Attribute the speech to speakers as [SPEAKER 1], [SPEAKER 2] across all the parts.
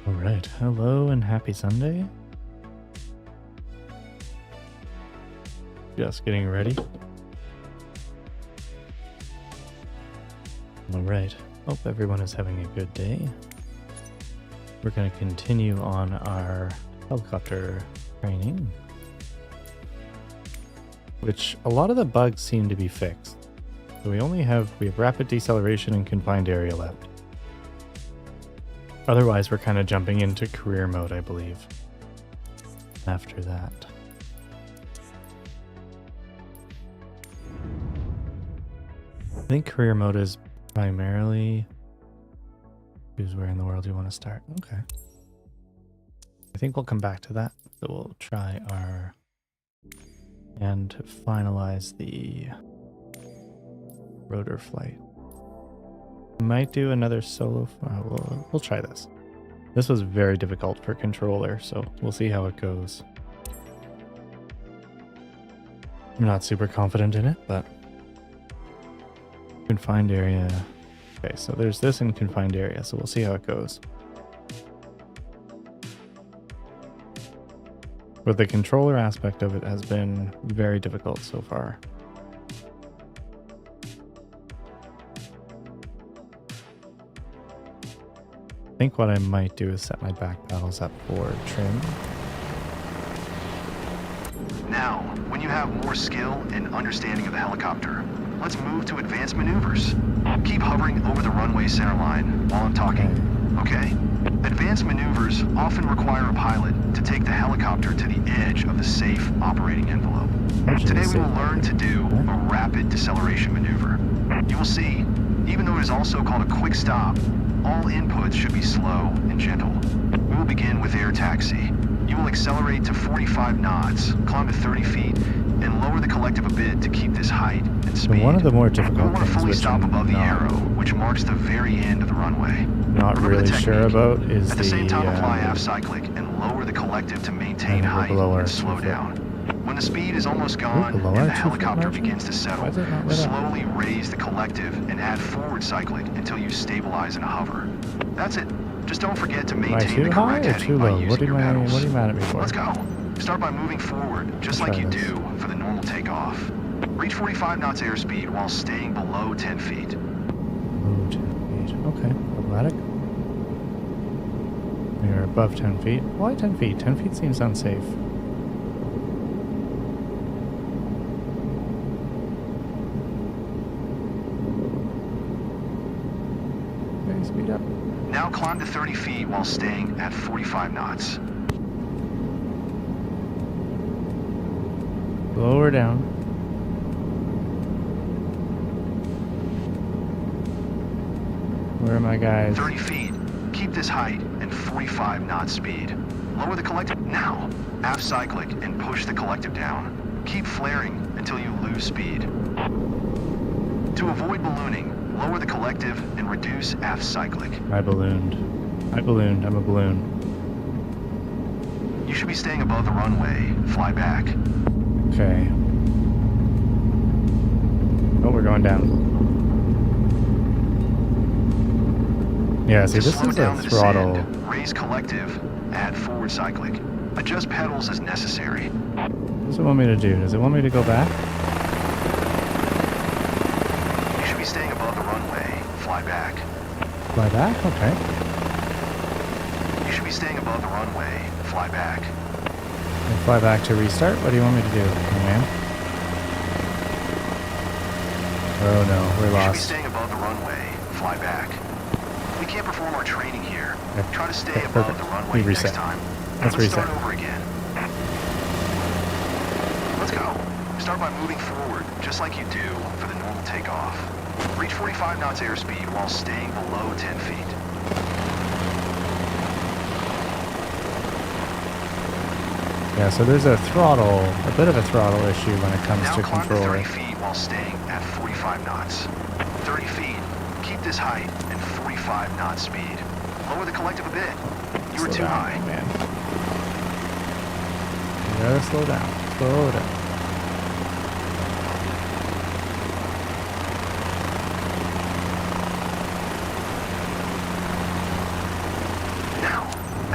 [SPEAKER 1] All right, hello and happy Sunday. Just getting ready. All right, hope everyone is having a good day. We're going to continue on our helicopter training, which a lot of the bugs seem to be fixed. So we have rapid deceleration and confined area left. Otherwise, we're kind of jumping into career mode, I believe, after that. I think career mode is primarily... Choose where in the world you want to start. Okay. I think we'll come back to that. So we'll try our... and finalize the rotor flight. Might do another solo. We'll try this. This was very difficult for controller, so we'll see how it goes. I'm not super confident in it, but confined area. Okay, so there's this in confined area, so we'll see how it goes. But the controller aspect of it has been very difficult so far. I think what I might do is set my back paddles up for trim.
[SPEAKER 2] Now, when you have more skill and understanding of the helicopter, let's move to advanced maneuvers. Keep hovering over the runway center line while I'm talking, okay? Advanced maneuvers often require a pilot to take the helicopter to the edge of the safe operating envelope. Today we will learn to do a rapid deceleration maneuver. You will see, even though it is also called a quick stop, all inputs should be slow and gentle. We will begin with air taxi. You will accelerate to 45 knots, climb to 30 feet, and lower the collective a bit to keep this height and speed.
[SPEAKER 1] One of the more difficult
[SPEAKER 2] you want to
[SPEAKER 1] things,
[SPEAKER 2] fully
[SPEAKER 1] which
[SPEAKER 2] stop
[SPEAKER 1] I'm
[SPEAKER 2] above the arrow, which marks the very end of the runway.
[SPEAKER 1] Not really sure about is
[SPEAKER 2] at the same time apply aft cyclic and lower the collective to maintain height and slow down. When the speed is almost gone and the helicopter begins to settle, slowly raise the collective and add forward cyclic until you stabilize in a hover. That's it. Just don't forget to maintain the correct heading by using your pedals.
[SPEAKER 1] What are you mad at me for?
[SPEAKER 2] Let's go. Start by moving forward, just like you do for the normal takeoff. Reach 45 knots airspeed while staying below 10 feet.
[SPEAKER 1] Below 10 feet. Okay. Automatic. We're above 10 feet. Why 10 feet? 10 feet seems unsafe. Okay, speed up.
[SPEAKER 2] Now climb to 30 feet while staying at 45 knots.
[SPEAKER 1] Lower down. Where are my guys?
[SPEAKER 2] 30 feet. Keep this height and 45 knot speed. Lower the collective now. Aft cyclic and push the collective down. Keep flaring until you lose speed. To avoid ballooning, lower the collective and reduce aft cyclic.
[SPEAKER 1] I ballooned. I'm a balloon.
[SPEAKER 2] You should be staying above the runway. Fly back.
[SPEAKER 1] Okay. Oh, we're going down. Yeah, see, this is a throttle.
[SPEAKER 2] Raise collective, add forward cyclic. Adjust pedals as necessary.
[SPEAKER 1] What does it want me to do? Does it want me to go back?
[SPEAKER 2] You should be staying above the runway. Fly back.
[SPEAKER 1] Fly back? Okay.
[SPEAKER 2] You should be staying above the runway. Fly back.
[SPEAKER 1] And fly back to restart? What do you want me to do, man? Oh no, we're lost.
[SPEAKER 2] You should be staying above the runway. Fly back. We can't perform our training here.
[SPEAKER 1] Okay.
[SPEAKER 2] Try to stay above the runway next time.
[SPEAKER 1] Let's reset.
[SPEAKER 2] Start over again. Let's go. Start by moving forward, just like you do for the normal takeoff. Reach 45 knots airspeed while staying below 10 feet.
[SPEAKER 1] Yeah, so there's a bit of a throttle issue when it comes to
[SPEAKER 2] climb
[SPEAKER 1] controller.
[SPEAKER 2] To 30 feet while staying at 45 knots. 30 feet. Keep this height and 45 knot speed. Lower the collective a bit. You were too high.
[SPEAKER 1] Man. You gotta slow down. Slow down.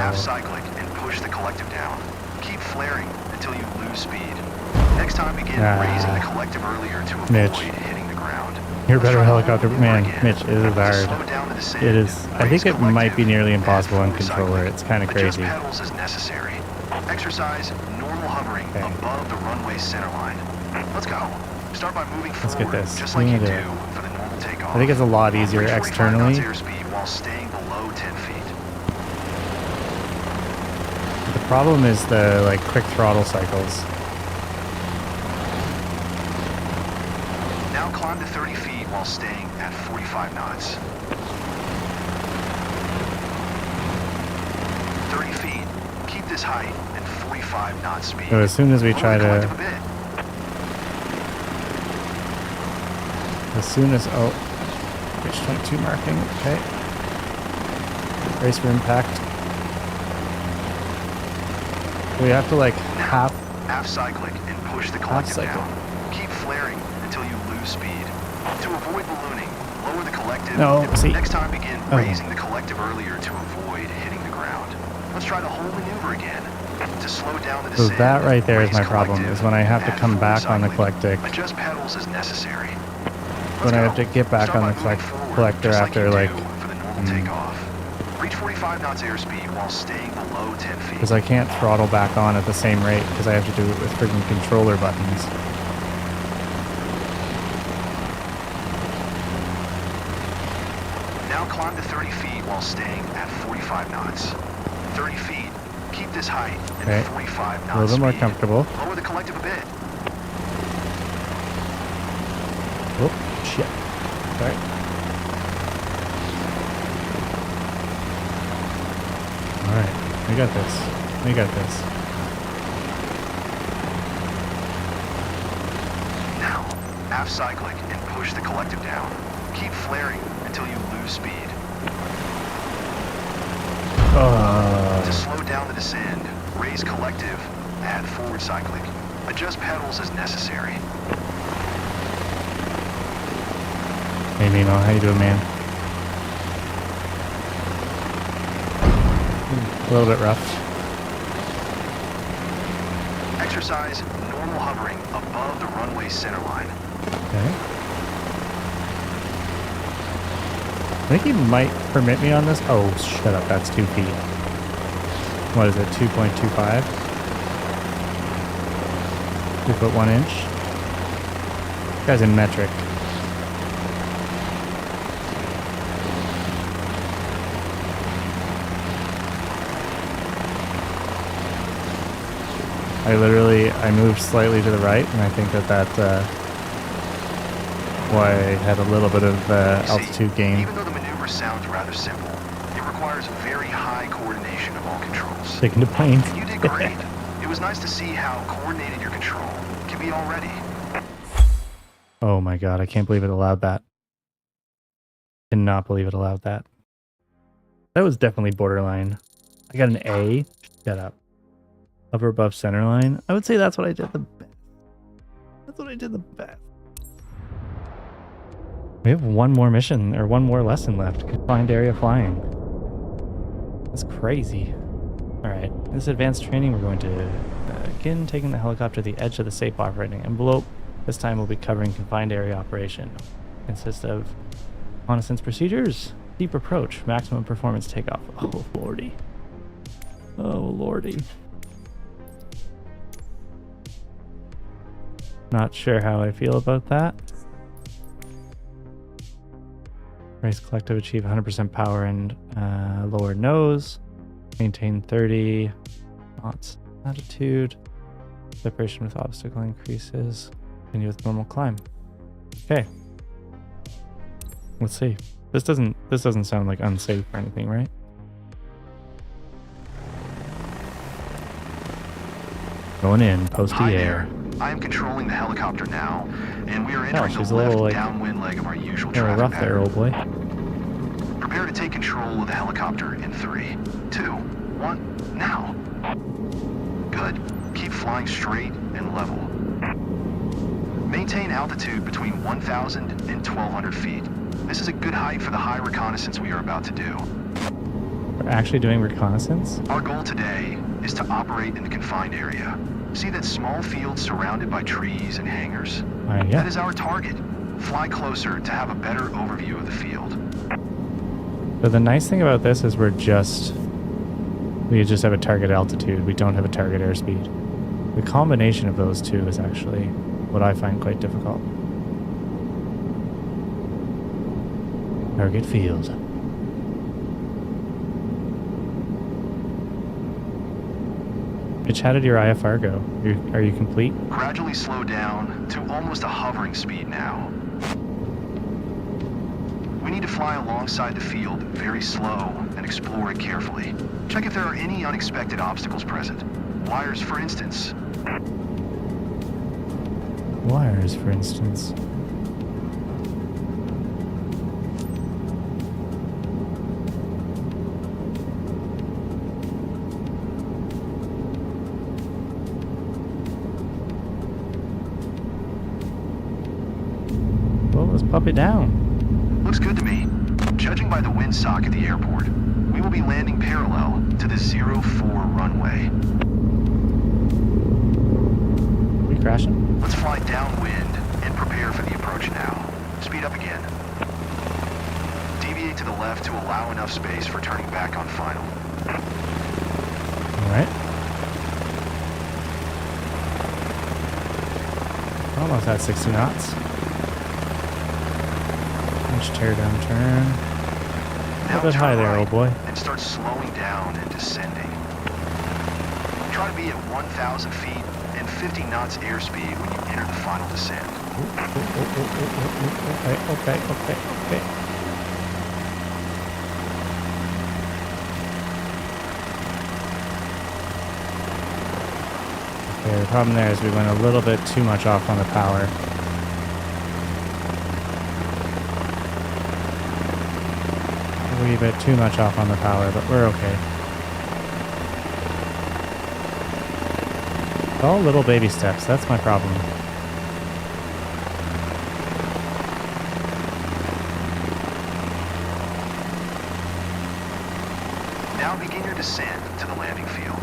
[SPEAKER 2] Half cyclic and push the collective down. Keep flaring until you lose speed. Next time begin raising the collective earlier to avoid
[SPEAKER 1] Mitch.
[SPEAKER 2] hitting the ground.
[SPEAKER 1] You're a
[SPEAKER 2] Let's
[SPEAKER 1] better
[SPEAKER 2] try to
[SPEAKER 1] helicopter
[SPEAKER 2] hold the maneuver
[SPEAKER 1] man.
[SPEAKER 2] again.
[SPEAKER 1] Mitch, it is
[SPEAKER 2] To
[SPEAKER 1] hard.
[SPEAKER 2] slow down to descend,
[SPEAKER 1] It is. I
[SPEAKER 2] raise
[SPEAKER 1] think it might be
[SPEAKER 2] collective,
[SPEAKER 1] nearly
[SPEAKER 2] add
[SPEAKER 1] impossible on
[SPEAKER 2] forward
[SPEAKER 1] controller.
[SPEAKER 2] cyclic.
[SPEAKER 1] It's kind of
[SPEAKER 2] Adjust
[SPEAKER 1] crazy.
[SPEAKER 2] pedals as necessary. Exercise normal hovering
[SPEAKER 1] Okay.
[SPEAKER 2] above the runway center line. Let's go. Start by moving
[SPEAKER 1] Let's get
[SPEAKER 2] forward,
[SPEAKER 1] this.
[SPEAKER 2] just
[SPEAKER 1] We're
[SPEAKER 2] like you
[SPEAKER 1] gonna
[SPEAKER 2] do
[SPEAKER 1] do it.
[SPEAKER 2] for the normal takeoff.
[SPEAKER 1] I think it's a lot easier
[SPEAKER 2] Reach 45 knots
[SPEAKER 1] externally.
[SPEAKER 2] airspeed while staying below 10 feet.
[SPEAKER 1] The problem is the like quick throttle cycles.
[SPEAKER 2] Now climb to 30 feet while staying at 45 knots. 30 feet. Keep this height and 45 knot speed.
[SPEAKER 1] So as soon as we
[SPEAKER 2] Lower
[SPEAKER 1] try
[SPEAKER 2] the collective
[SPEAKER 1] to,
[SPEAKER 2] a bit.
[SPEAKER 1] as soon as pitch 22 marking. Okay. Brace for impact. We have to like half.
[SPEAKER 2] Half cyclic and push the collective
[SPEAKER 1] cycle.
[SPEAKER 2] down. Keep flaring until you lose speed. To avoid ballooning, lower the collective.
[SPEAKER 1] No,
[SPEAKER 2] and
[SPEAKER 1] see.
[SPEAKER 2] Next time begin
[SPEAKER 1] Oh.
[SPEAKER 2] raising the collective earlier to avoid hitting the ground. Let's try the whole maneuver again. To slow down the
[SPEAKER 1] So
[SPEAKER 2] descent,
[SPEAKER 1] that right there is
[SPEAKER 2] raise
[SPEAKER 1] my problem.
[SPEAKER 2] collective,
[SPEAKER 1] Is when I have to
[SPEAKER 2] add
[SPEAKER 1] come
[SPEAKER 2] forward
[SPEAKER 1] back on the
[SPEAKER 2] cyclic.
[SPEAKER 1] collective.
[SPEAKER 2] Adjust pedals as necessary.
[SPEAKER 1] When I
[SPEAKER 2] Let's
[SPEAKER 1] have to
[SPEAKER 2] go.
[SPEAKER 1] get back
[SPEAKER 2] Start
[SPEAKER 1] on
[SPEAKER 2] by
[SPEAKER 1] the
[SPEAKER 2] moving forward,
[SPEAKER 1] collector
[SPEAKER 2] just
[SPEAKER 1] after
[SPEAKER 2] you
[SPEAKER 1] like,
[SPEAKER 2] do for the normal takeoff. Reach 45 knots airspeed while staying below 10 feet.
[SPEAKER 1] because I can't throttle back on at the same rate because I have to do it with freaking controller buttons.
[SPEAKER 2] Now climb to 30 feet while staying at 45 knots. 30 feet. Keep this height and
[SPEAKER 1] Okay.
[SPEAKER 2] 45 knots
[SPEAKER 1] A little bit more
[SPEAKER 2] speed.
[SPEAKER 1] comfortable.
[SPEAKER 2] Lower the collective a bit.
[SPEAKER 1] Oh, shit. Sorry. Alright, we got this. We got this.
[SPEAKER 2] Now, half cyclic and push the collective down. Keep flaring until you lose speed. To slow down the descend, raise collective, add forward cyclic. Adjust pedals as necessary.
[SPEAKER 1] Hey, Mimo, how you doing, man? A little bit rough.
[SPEAKER 2] Exercise normal hovering above the runway center line.
[SPEAKER 1] Okay. I think he might permit me on this. Oh, shut up. That's 2 feet. What is it? 2.25? 2 foot 1 inch. This guy's in metric. I moved slightly to the right, and I think that why I had a little bit of
[SPEAKER 2] You see,
[SPEAKER 1] altitude gain.
[SPEAKER 2] Even though the maneuver sounds rather simple, it requires very high coordination of all controls.
[SPEAKER 1] Sticking to planes.
[SPEAKER 2] And you did great. It was nice to see how coordinated your control can be already.
[SPEAKER 1] Oh my god, I can't believe it allowed that. Cannot believe it allowed that. That was definitely borderline. I got an A. Shut up. Hover above center line. I would say that's what I did the best. That's what I did the best. We have one more mission, or one more lesson left. Confined area flying. That's crazy. Alright, in this advanced training we're going to begin taking the helicopter to the edge of the safe operating envelope. This time we'll be covering confined area operation. Consists of reconnaissance procedures, deep approach, maximum performance takeoff. Oh lordy. Oh lordy. Not sure how I feel about that. Raise collective, achieve 100% power and lower nose. Maintain 30 knots altitude. Separation with obstacle increases. Continue with normal climb. Okay. Let's see. This doesn't sound like unsafe or anything, right? Going in, post
[SPEAKER 2] Hi
[SPEAKER 1] the
[SPEAKER 2] there.
[SPEAKER 1] air.
[SPEAKER 2] I am controlling the helicopter now, and we are
[SPEAKER 1] Oh,
[SPEAKER 2] entering
[SPEAKER 1] she's
[SPEAKER 2] the
[SPEAKER 1] a
[SPEAKER 2] left
[SPEAKER 1] little, like,
[SPEAKER 2] downwind leg of our usual
[SPEAKER 1] You're
[SPEAKER 2] traffic
[SPEAKER 1] rough there,
[SPEAKER 2] pattern.
[SPEAKER 1] old boy.
[SPEAKER 2] Prepare to take control of the helicopter in 3, 2, 1, now. Good. Keep flying straight and level. Maintain altitude between 1,000 and 1,200 feet. This is a good height for the high reconnaissance we are about to do.
[SPEAKER 1] We're actually doing reconnaissance?
[SPEAKER 2] Our goal today is to operate in the confined area. See that small field surrounded by trees and hangars?
[SPEAKER 1] Yeah.
[SPEAKER 2] That is our target. Fly closer to have a better overview of the field.
[SPEAKER 1] So the nice thing about this is we just have a target altitude. We don't have a target airspeed. The combination of those two is actually what I find quite difficult. Target field. Mitch, how did your IFR go? Are you complete?
[SPEAKER 2] Gradually slow down to almost a hovering speed now. We need to fly alongside the field very slow and explore it carefully. Check if there are any unexpected obstacles present. Wires, for instance.
[SPEAKER 1] Wires, for instance. Well, let's pop it down.
[SPEAKER 2] Looks good to me. Judging by the windsock at the airport, we will be landing parallel to the 04 runway.
[SPEAKER 1] We crashing?
[SPEAKER 2] Let's fly downwind and prepare for the approach now. Speed up again. Deviate to the left to allow enough space for turning back on final.
[SPEAKER 1] Alright. Almost at 60 knots. Let's tear down turn. A little bit high there, old boy.
[SPEAKER 2] And start slowing down and descending. Try to be at 1,000 feet and 50 knots airspeed when you enter the final descent.
[SPEAKER 1] Okay. Okay, the problem there is we went a little bit too much off on the power. A wee bit too much off on the power, but we're okay. All little baby steps, that's my problem.
[SPEAKER 2] Now begin your descent to the landing field.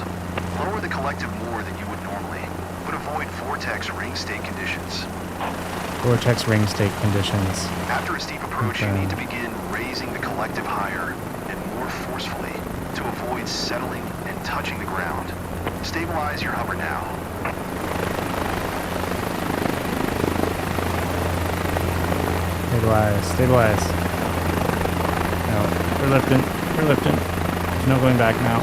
[SPEAKER 2] Lower the collective more than you would normally, but avoid vortex ring state conditions.
[SPEAKER 1] Vortex ring state conditions.
[SPEAKER 2] After a steep approach, you need to begin raising the collective higher and more forcefully to avoid settling and touching the ground. Stabilize your hover now.
[SPEAKER 1] Stabilize. No, we're lifting. There's no going back now.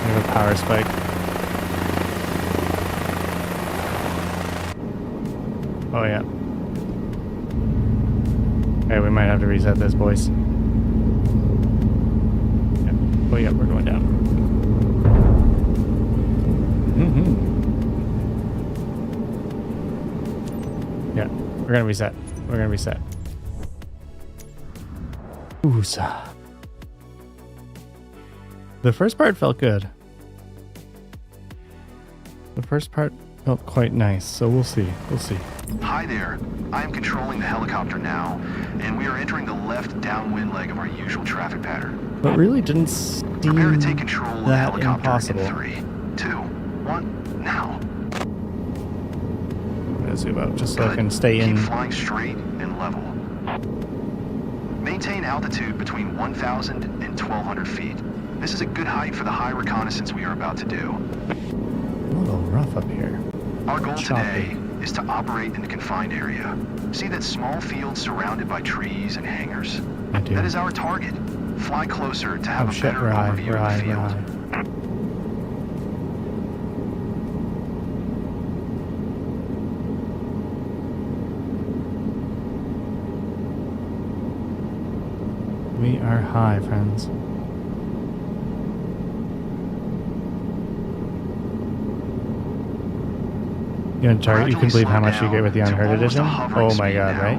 [SPEAKER 1] We have a power spike. Oh yeah. Okay, we might have to reset this, boys. Yeah. Oh yeah, we're going down. Yeah, we're gonna reset. Ooza. The first part felt good. The first part felt quite nice, so we'll see.
[SPEAKER 2] Hi there. I am controlling the helicopter now, and we are entering the left downwind leg of our usual traffic pattern.
[SPEAKER 1] But really didn't seem
[SPEAKER 2] Prepare to take control of the
[SPEAKER 1] that
[SPEAKER 2] helicopter
[SPEAKER 1] impossible.
[SPEAKER 2] in 3, 2, 1, now.
[SPEAKER 1] I'm gonna zoom out just so I
[SPEAKER 2] Good.
[SPEAKER 1] can stay in.
[SPEAKER 2] Keep flying straight and level. Maintain altitude between 1,000 and 1,200 feet. This is a good height for the high reconnaissance we are about to do.
[SPEAKER 1] A little rough up here.
[SPEAKER 2] Our goal
[SPEAKER 1] Choppy.
[SPEAKER 2] today is to operate in the confined area. See that small field surrounded by trees and hangars?
[SPEAKER 1] I do.
[SPEAKER 2] That is our target. Fly closer to have
[SPEAKER 1] Oh
[SPEAKER 2] a
[SPEAKER 1] shit,
[SPEAKER 2] better
[SPEAKER 1] we're high,
[SPEAKER 2] overview
[SPEAKER 1] we're
[SPEAKER 2] of
[SPEAKER 1] high,
[SPEAKER 2] the
[SPEAKER 1] we're
[SPEAKER 2] field.
[SPEAKER 1] high. We are high, friends. You can target. You can believe how much you get with the Unheard Edition. Oh my god, right?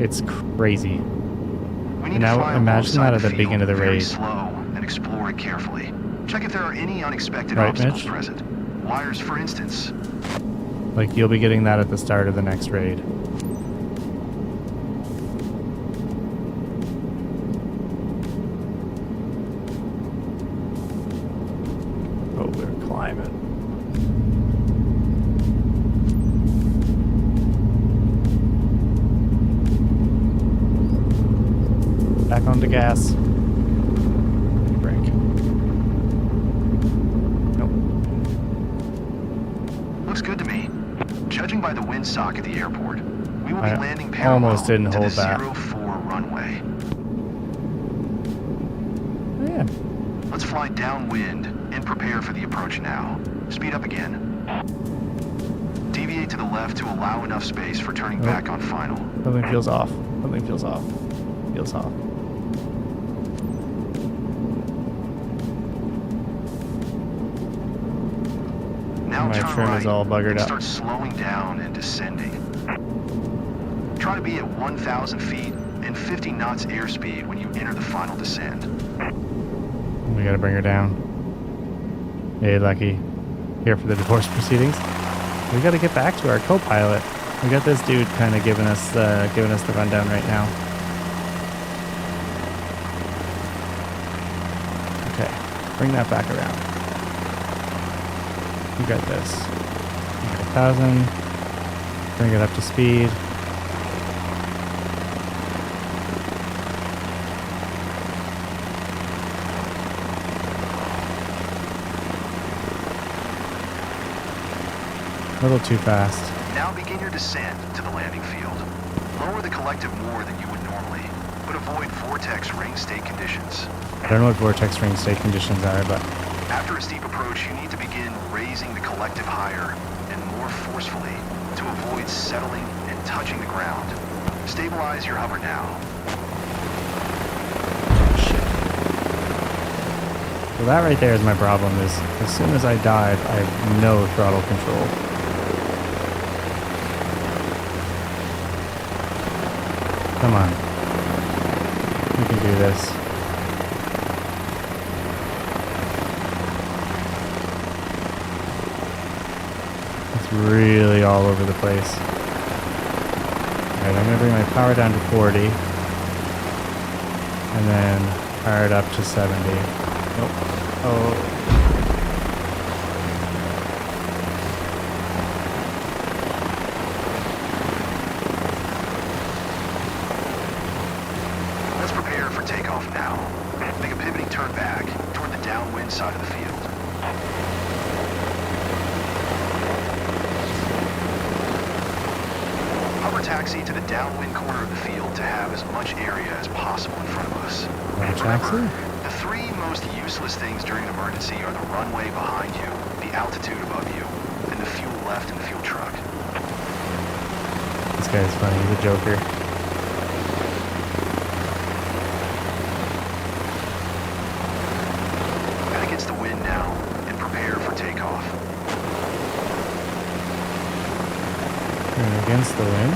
[SPEAKER 1] It's crazy.
[SPEAKER 2] We need
[SPEAKER 1] And now
[SPEAKER 2] to fly
[SPEAKER 1] imagine that at the
[SPEAKER 2] field
[SPEAKER 1] beginning of the
[SPEAKER 2] very
[SPEAKER 1] raid.
[SPEAKER 2] slow and explore it carefully. Check if there are any unexpected
[SPEAKER 1] Right,
[SPEAKER 2] obstacles
[SPEAKER 1] Mitch?
[SPEAKER 2] present. Wires, for instance.
[SPEAKER 1] Like you'll be getting that at the start of the next raid. Back onto gas. Brake. Nope.
[SPEAKER 2] Looks good to me. Judging by the windsock at the airport, we will be
[SPEAKER 1] I
[SPEAKER 2] landing parallel
[SPEAKER 1] almost didn't
[SPEAKER 2] to
[SPEAKER 1] hold
[SPEAKER 2] the
[SPEAKER 1] that.
[SPEAKER 2] 04 runway.
[SPEAKER 1] Oh, yeah.
[SPEAKER 2] Let's fly downwind and prepare for the approach now. Speed up again. Deviate to the left to allow enough space for turning back on final.
[SPEAKER 1] Something feels off. Something feels off. Feels off.
[SPEAKER 2] Now
[SPEAKER 1] My
[SPEAKER 2] turn
[SPEAKER 1] trim
[SPEAKER 2] right
[SPEAKER 1] is all buggered
[SPEAKER 2] and
[SPEAKER 1] up.
[SPEAKER 2] start slowing down and descending. Try to be at 1,000 feet and 50 knots airspeed when you enter the final descent.
[SPEAKER 1] We gotta bring her down. Hey, Lucky. Here for the divorce proceedings. We gotta get back to our co-pilot. We got this dude kind of giving us the rundown right now. Okay, bring that back around. You got this. You got 1,000. Bring it up to speed. A little too fast.
[SPEAKER 2] Now begin your descent to the landing field. Lower the collective more than you would normally, but avoid vortex ring state conditions.
[SPEAKER 1] I don't know what vortex ring state conditions are, but
[SPEAKER 2] After a steep approach, you need to begin raising the collective higher and more forcefully to avoid settling and touching the ground. Stabilize your hover now.
[SPEAKER 1] shit. So that right there is my problem, is as soon as I dive, I have no throttle control. Come on. You can do this. It's really all over the place. Alright, I'm gonna bring my power down to 40. And then fire it up to 70. Nope. Oh.
[SPEAKER 2] Let's prepare for takeoff now. Make a pivoting turn back toward the downwind side of the field. Hover taxi to the downwind corner of the field to have as much area as possible in front of us.
[SPEAKER 1] Taxi?
[SPEAKER 2] The three most useless things during an emergency are the runway behind you, the altitude above you, and the fuel left in the fuel truck.
[SPEAKER 1] This guy's funny. He's a joker.
[SPEAKER 2] Head against the wind now and prepare for takeoff.
[SPEAKER 1] Going against the wind.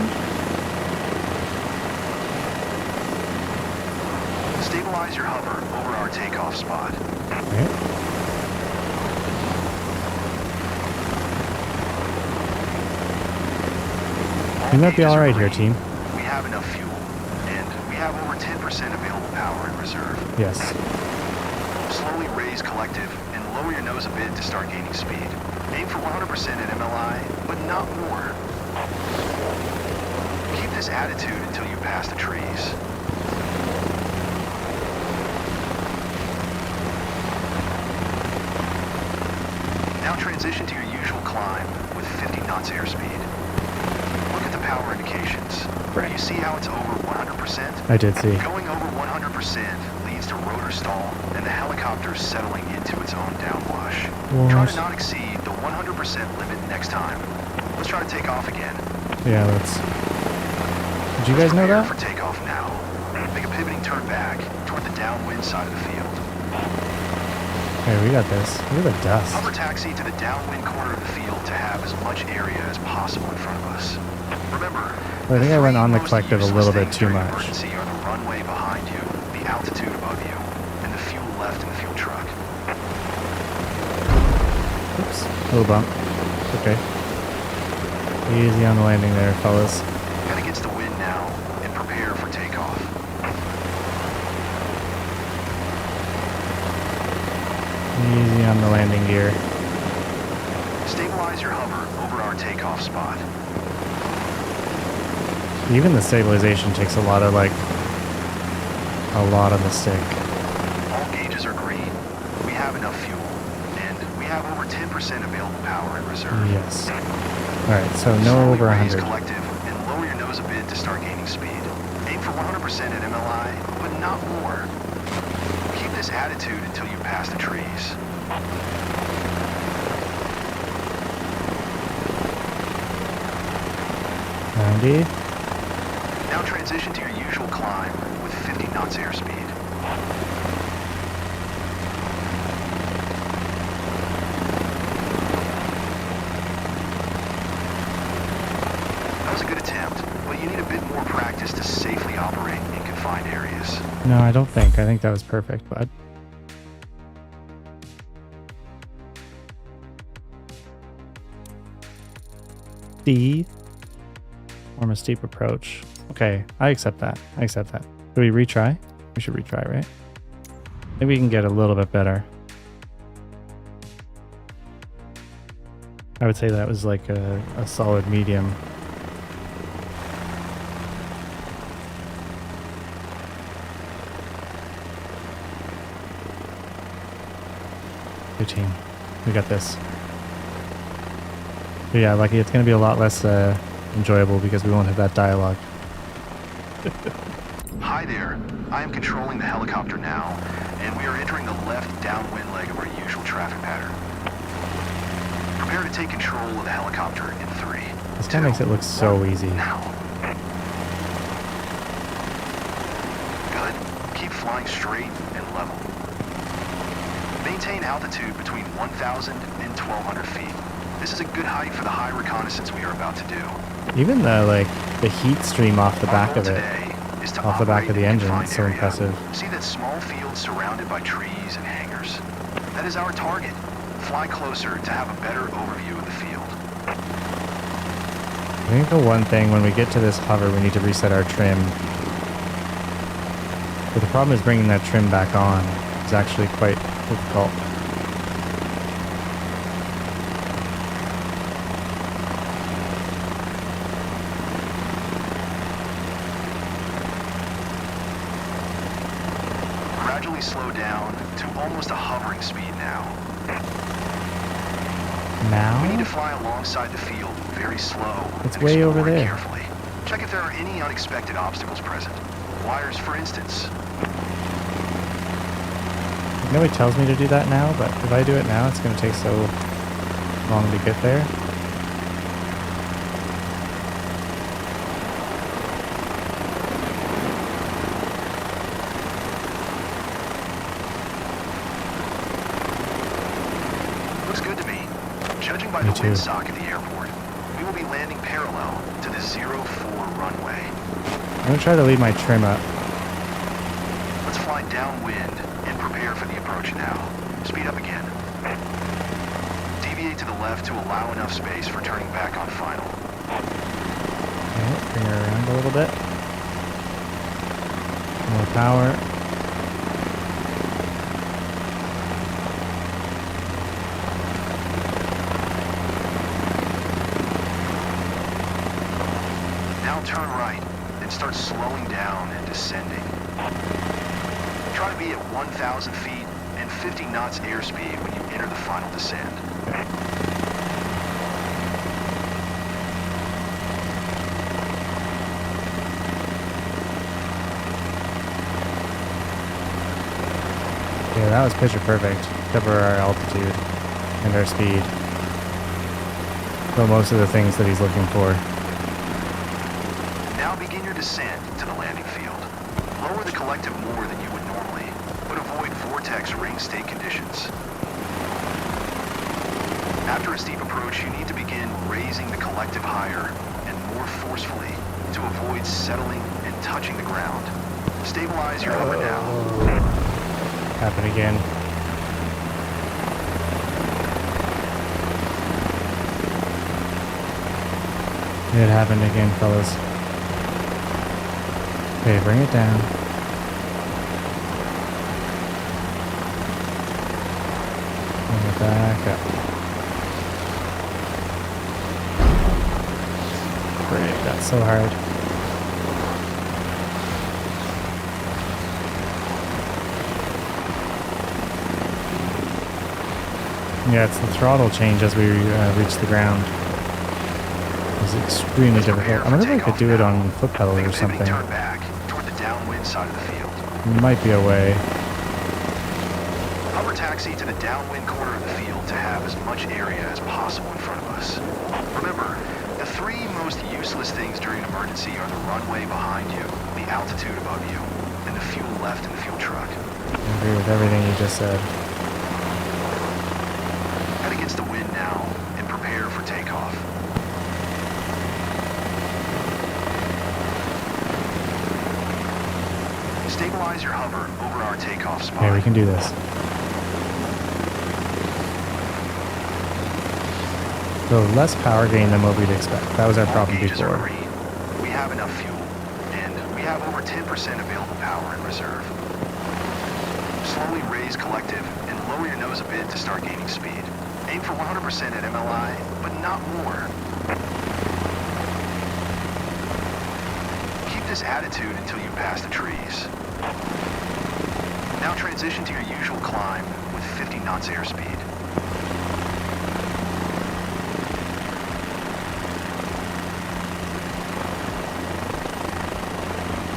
[SPEAKER 2] Stabilize your hover over our takeoff spot.
[SPEAKER 1] Okay. You might be
[SPEAKER 2] Gauges are
[SPEAKER 1] alright here,
[SPEAKER 2] green.
[SPEAKER 1] team.
[SPEAKER 2] We have enough fuel, and we have over 10% available power in reserve.
[SPEAKER 1] Yes.
[SPEAKER 2] Slowly raise collective and lower your nose a bit to start gaining speed. Aim for 100% at MLI, but not more. Keep this attitude until you pass the trees. Now transition to your usual climb with 50 knots airspeed. Look at the power indications. You see how it's over 100%?
[SPEAKER 1] I did see.
[SPEAKER 2] Going over 100% leads to rotor stall and the helicopter settling into its own downwash. Try to
[SPEAKER 1] What?
[SPEAKER 2] not exceed the 100% limit next time. Let's try to take off again.
[SPEAKER 1] Yeah, let's. Did you guys know
[SPEAKER 2] Prepare
[SPEAKER 1] that?
[SPEAKER 2] for takeoff now. Make a pivoting turn back toward the downwind side of the field.
[SPEAKER 1] Hey, we got this. Look at the dust.
[SPEAKER 2] Hover taxi to the downwind corner of the field to have as much area as possible in front of us. Remember,
[SPEAKER 1] I think I went on the
[SPEAKER 2] most
[SPEAKER 1] collective a
[SPEAKER 2] useless
[SPEAKER 1] little bit
[SPEAKER 2] things
[SPEAKER 1] too
[SPEAKER 2] during
[SPEAKER 1] much.
[SPEAKER 2] emergency are the runway behind you, the altitude above you, and the fuel left in the fuel truck.
[SPEAKER 1] Oops. Little bump. Okay. Easy on the landing there, fellas.
[SPEAKER 2] Head against the wind now and prepare for takeoff.
[SPEAKER 1] Easy on the landing gear.
[SPEAKER 2] Stabilize your hover over our takeoff spot.
[SPEAKER 1] Even the stabilization takes a lot of like a lot on the stick.
[SPEAKER 2] All gauges are green. We have enough fuel, and we have over 10% available power in reserve.
[SPEAKER 1] Yes. Alright, so no
[SPEAKER 2] Slowly
[SPEAKER 1] over
[SPEAKER 2] raise
[SPEAKER 1] 100.
[SPEAKER 2] collective and lower your nose a bit to start gaining speed. Aim for 100% at MLI, but not more. Keep this attitude until you pass the trees.
[SPEAKER 1] 90.
[SPEAKER 2] Now transition to your usual climb with 50 knots airspeed. That was a good attempt, but you need a bit more practice to safely operate in confined areas.
[SPEAKER 1] No, I don't think. I think that was perfect, bud. D. Form a steep approach. Okay, I accept that. I accept that. Do we retry? We should retry, right? Maybe we can get a little bit better. I would say that was like a solid medium. Good team. We got this. But yeah, Lucky, it's going to be a lot less enjoyable because we won't have that dialogue.
[SPEAKER 2] Hi there. I am controlling the helicopter now, and we are entering the left downwind leg of our usual traffic pattern. Prepare to take control of the helicopter in 3.
[SPEAKER 1] This guy makes it look so easy.
[SPEAKER 2] Now. Good. Keep flying straight and level. Maintain altitude between 1,000 and 1,200 feet. This is a good height for the high reconnaissance we are about to do.
[SPEAKER 1] Even the heat stream off the back of it, off the back of the engine, it's so impressive.
[SPEAKER 2] See that small field surrounded by trees and hangars? That is our target. Fly closer to have a better overview of the field.
[SPEAKER 1] I think the one thing when we get to this hover, we need to reset our trim. But the problem is bringing that trim back on is actually quite difficult.
[SPEAKER 2] Gradually slow down to almost a hovering speed now. We need to
[SPEAKER 1] Now?
[SPEAKER 2] fly alongside the field, very slow.
[SPEAKER 1] It's
[SPEAKER 2] and
[SPEAKER 1] way over
[SPEAKER 2] explore it
[SPEAKER 1] there.
[SPEAKER 2] Carefully. Check if there are any unexpected obstacles present. Wires, for instance.
[SPEAKER 1] Nobody tells me to do that now, but if I do it now, it's going to take so long to get there.
[SPEAKER 2] Looks good to me. Judging by
[SPEAKER 1] Me
[SPEAKER 2] the
[SPEAKER 1] too.
[SPEAKER 2] windsock at the airport, we will be landing parallel to the 04 runway.
[SPEAKER 1] I'm going to try to leave my trim up.
[SPEAKER 2] Let's fly downwind and prepare for the approach now. Speed up again. Deviate to the left to allow enough space for turning back on final.
[SPEAKER 1] Okay, bring her around a little bit. More power.
[SPEAKER 2] Now turn right, then start slowing down and descending. Try to be at 1,000 feet and 50 knots airspeed when you enter the final descent.
[SPEAKER 1] Yeah, that was picture perfect. Cover our altitude and our speed. So most of the things that he's looking for.
[SPEAKER 2] Now begin your descent to the landing field. Lower the collective more than you would normally, but avoid vortex ring state conditions. After a steep approach, you need to begin raising the collective higher and more forcefully to avoid settling and touching the ground. Stabilize your hover now.
[SPEAKER 1] Happen again. It happened again, fellas. Okay, bring it down. Bring it back up. Great, that's so hard. Yeah, it's the throttle change as we reach the ground. It's extremely difficult. I wonder if I could do it on foot pedal or something.
[SPEAKER 2] Turn back toward the downwind side of the field.
[SPEAKER 1] Might be a way.
[SPEAKER 2] Hover taxi to the downwind corner of the field to have as much area as possible in front of us. Remember, the three most useless things during an emergency are the runway behind you, the altitude above you, and the fuel left in the fuel truck.
[SPEAKER 1] I agree with everything you just said.
[SPEAKER 2] Head against the wind now and prepare for takeoff. Stabilize your hover over our takeoff spot.
[SPEAKER 1] Okay, we can do this. So less power gain than what we'd expect. That was our
[SPEAKER 2] All
[SPEAKER 1] problem
[SPEAKER 2] gauges are
[SPEAKER 1] before.
[SPEAKER 2] green. We have enough fuel, and we have over 10% available power in reserve. Slowly raise collective and lower your nose a bit to start gaining speed. Aim for 100% at MLI, but not more. Keep this attitude until you pass the trees. Now transition to your usual climb with 50 knots airspeed.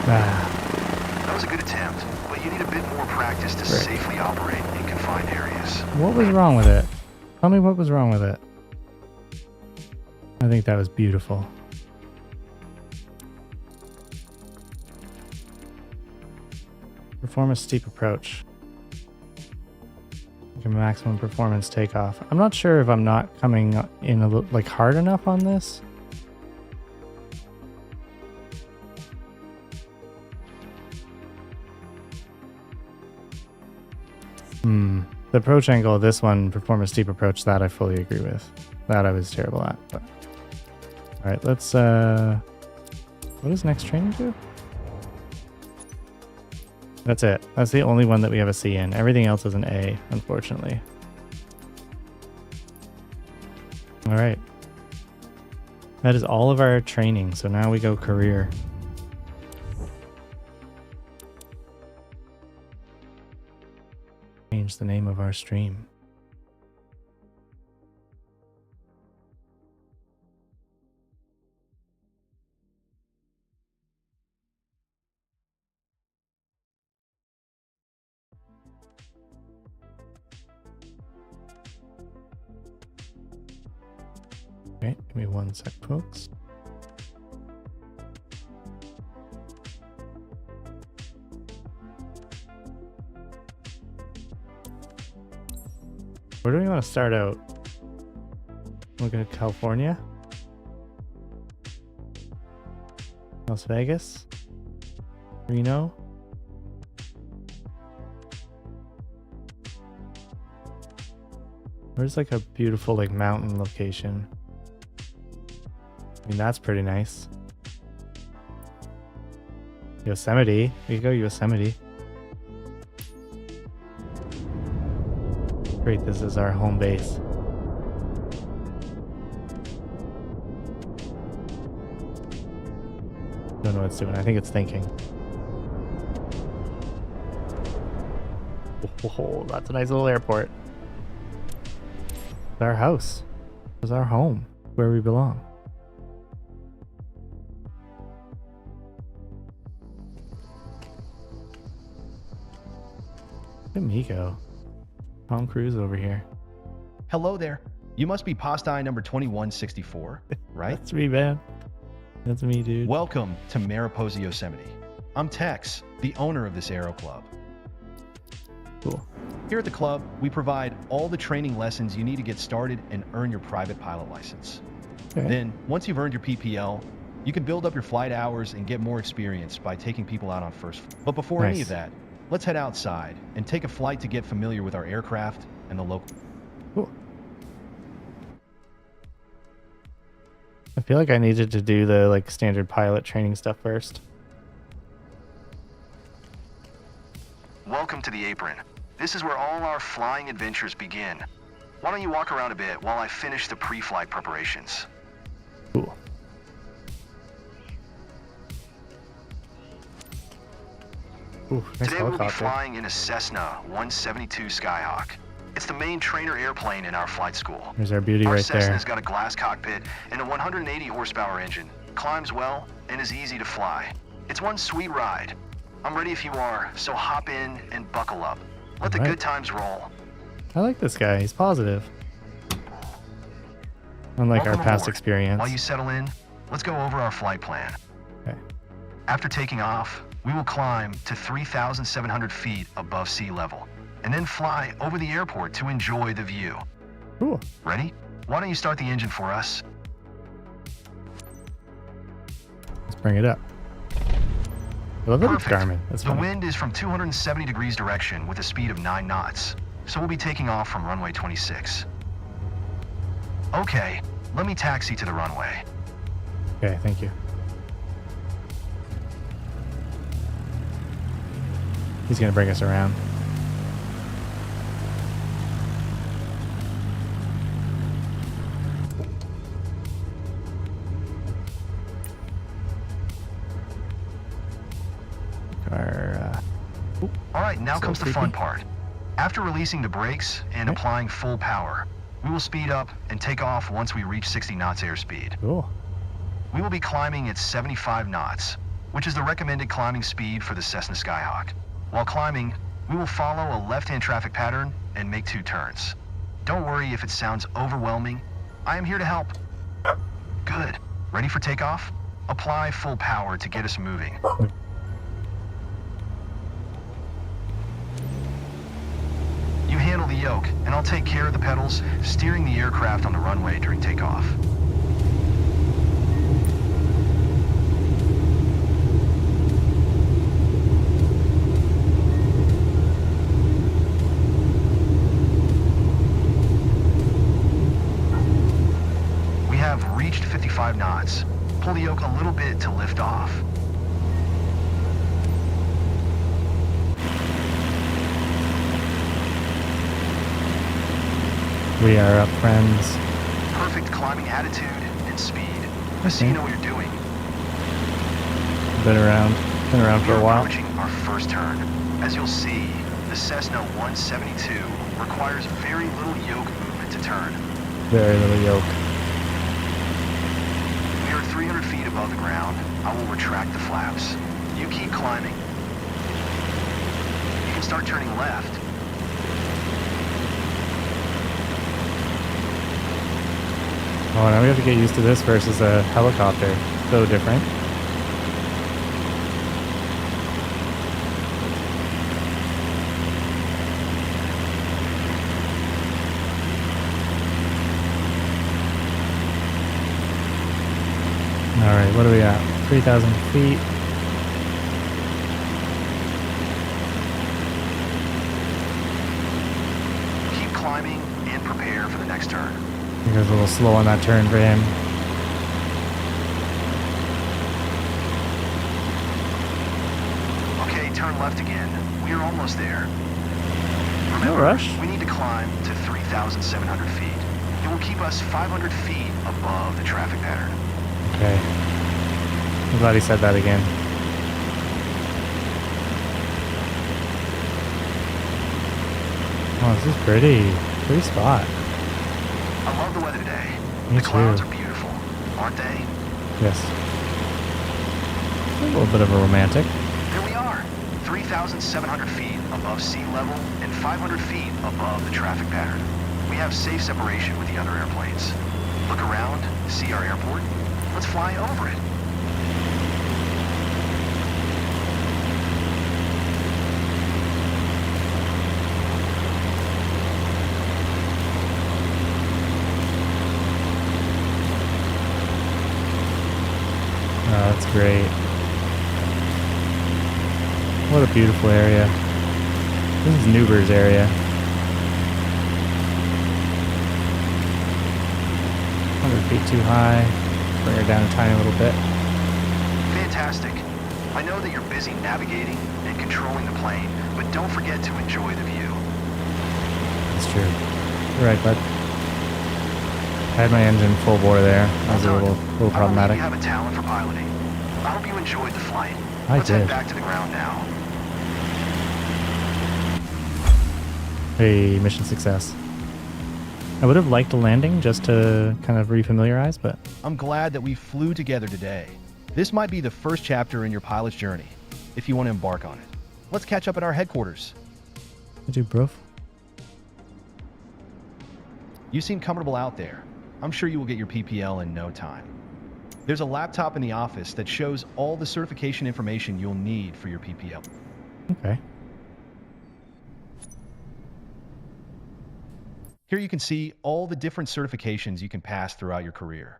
[SPEAKER 2] That was a good attempt, but you need a bit more practice to safely operate in confined areas.
[SPEAKER 1] What was wrong with it? Tell me what was wrong with it. I think that was beautiful. Perform a steep approach. Like a maximum performance takeoff. I'm not sure if I'm not coming in a little like hard enough on this. The approach angle of this one, perform a steep approach, that I fully agree with. That I was terrible at. But alright, let's what does next training do? That's it. That's the only one that we have a C in. Everything else is an A, unfortunately. Alright. That is all of our training, so now we go career. Change the name of our stream. Okay, give me 1 sec, folks. Where do we want to start out? Looking at California? Las Vegas? Reno? Where's like a beautiful like mountain location? I mean, that's pretty nice. Yosemite. We could go Yosemite. Great, this is our home base. Don't know what it's doing. I think it's thinking. Oh, that's a nice little airport. It's our house. It's our home. Where we belong. Look at me go. Tom Cruise over here.
[SPEAKER 3] Hello there. You must be Pasti number 2164, right?
[SPEAKER 1] That's me, man. That's me, dude.
[SPEAKER 3] Welcome to Mariposa Yosemite. I'm Tex, the owner of this aero club.
[SPEAKER 1] Cool.
[SPEAKER 3] Here at the club, we provide all the training lessons you need to get started and earn your private pilot license.
[SPEAKER 1] Okay.
[SPEAKER 3] Then, once you've earned your PPL, you can build up your flight hours and get more experience by taking people out on first flight. But before any of that, let's head outside and take a flight to get familiar with our aircraft and the local.
[SPEAKER 1] Cool. I feel like I needed to do the like standard pilot training stuff first.
[SPEAKER 2] Welcome to the apron. This is where all our flying adventures begin. Why don't you walk around a bit while I finish the pre-flight preparations?
[SPEAKER 1] Cool. Ooh, nice
[SPEAKER 2] Today we'll be
[SPEAKER 1] helicopter.
[SPEAKER 2] flying in a Cessna 172 Skyhawk. It's the main trainer airplane in our flight school.
[SPEAKER 1] There's our beauty
[SPEAKER 2] Our
[SPEAKER 1] right
[SPEAKER 2] Cessna's
[SPEAKER 1] there.
[SPEAKER 2] got a glass cockpit and a 180 horsepower engine. Climbs well and is easy to fly. It's one sweet ride. I'm ready if you are, so hop in and buckle up. Let the
[SPEAKER 1] Alright.
[SPEAKER 2] good times roll.
[SPEAKER 1] I like this guy. He's positive. Unlike our
[SPEAKER 2] Welcome
[SPEAKER 1] past
[SPEAKER 2] aboard.
[SPEAKER 1] experience.
[SPEAKER 2] While you settle in, let's go over our flight plan.
[SPEAKER 1] Okay.
[SPEAKER 2] After taking off, we will climb to 3,700 feet above sea level, and then fly over the airport to enjoy the view.
[SPEAKER 1] Cool.
[SPEAKER 2] Ready? Why don't you start the engine for us?
[SPEAKER 1] Let's bring it up. I love that it's
[SPEAKER 2] Perfect.
[SPEAKER 1] Garmin. That's
[SPEAKER 2] The
[SPEAKER 1] funny.
[SPEAKER 2] wind is from 270 degrees direction with a speed of 9 knots, so we'll be taking off from runway 26. Okay, let me taxi to the runway.
[SPEAKER 1] Okay, thank you. He's gonna bring us around. Our,
[SPEAKER 2] All right, now
[SPEAKER 1] So
[SPEAKER 2] comes the fun
[SPEAKER 1] freaky.
[SPEAKER 2] part. After releasing the brakes and
[SPEAKER 1] Okay.
[SPEAKER 2] applying full power, we will speed up and take off once we reach 60 knots airspeed.
[SPEAKER 1] cool.
[SPEAKER 2] We will be climbing at 75 knots, which is the recommended climbing speed for the Cessna Skyhawk. While climbing, we will follow a left-hand traffic pattern and make 2 turns. Don't worry if it sounds overwhelming. I am here to help. Good. Ready for takeoff? Apply full power to get us moving. You handle the yoke, and I'll take care of the pedals, steering the aircraft on the runway during takeoff. We have reached 55 knots. Pull the yoke a little bit to lift off.
[SPEAKER 1] We are up, friends.
[SPEAKER 2] Perfect climbing attitude and speed. So you know what you're doing.
[SPEAKER 1] Been around for
[SPEAKER 2] We're
[SPEAKER 1] a while.
[SPEAKER 2] approaching our first turn. As you'll see, the Cessna 172 requires very little yoke movement to turn.
[SPEAKER 1] Very little yoke.
[SPEAKER 2] We are 300 feet above the ground. I will retract the flaps. You keep climbing. You can start turning left.
[SPEAKER 1] Oh, now we have to get used to this versus a helicopter. So different. All right, what are we at? 3,000 feet.
[SPEAKER 2] Keep climbing and prepare for the next turn.
[SPEAKER 1] He goes a little slow on that turn for him.
[SPEAKER 2] Okay, turn left again. We are almost there.
[SPEAKER 1] No
[SPEAKER 2] Remember,
[SPEAKER 1] rush.
[SPEAKER 2] we need to climb to 3,700 feet. It will keep us 500 feet above the traffic pattern.
[SPEAKER 1] Okay. I'm glad he said that again. Oh, this is pretty. Pretty spot.
[SPEAKER 2] I love the weather today.
[SPEAKER 1] Me
[SPEAKER 2] The clouds
[SPEAKER 1] too.
[SPEAKER 2] are beautiful, aren't they?
[SPEAKER 1] Yes. A little bit of a romantic.
[SPEAKER 2] There we are, 3,700 feet above sea level and 500 feet above the traffic pattern. We have safe separation with the other airplanes. Look around, see our airport. Let's fly over it.
[SPEAKER 1] Oh, that's great. What a beautiful area. This is Newber's area. 100 feet too high. Bring her down a tiny little bit.
[SPEAKER 2] Fantastic. I know that you're busy navigating and controlling the plane, but don't forget to enjoy the view.
[SPEAKER 1] That's true. You're right, bud. I had my engine full bore there. That was a
[SPEAKER 2] Well
[SPEAKER 1] little
[SPEAKER 2] done. I believe
[SPEAKER 1] problematic.
[SPEAKER 2] you have a talent for piloting. I hope you enjoyed the flight.
[SPEAKER 1] I
[SPEAKER 2] Let's
[SPEAKER 1] did.
[SPEAKER 2] head back to the ground now.
[SPEAKER 1] Hey, mission success. I would have liked a landing just to kind of refamiliarize, but
[SPEAKER 3] I'm glad that we flew together today. This might be the first chapter in your pilot's journey, if you want to embark on it. Let's catch up at our headquarters.
[SPEAKER 1] I do, bro.
[SPEAKER 3] You seem comfortable out there. I'm sure you will get your PPL in no time. There's a laptop in the office that shows all the certification information you'll need for your PPL.
[SPEAKER 1] Okay.
[SPEAKER 3] Here you can see all the different certifications you can pass throughout your career.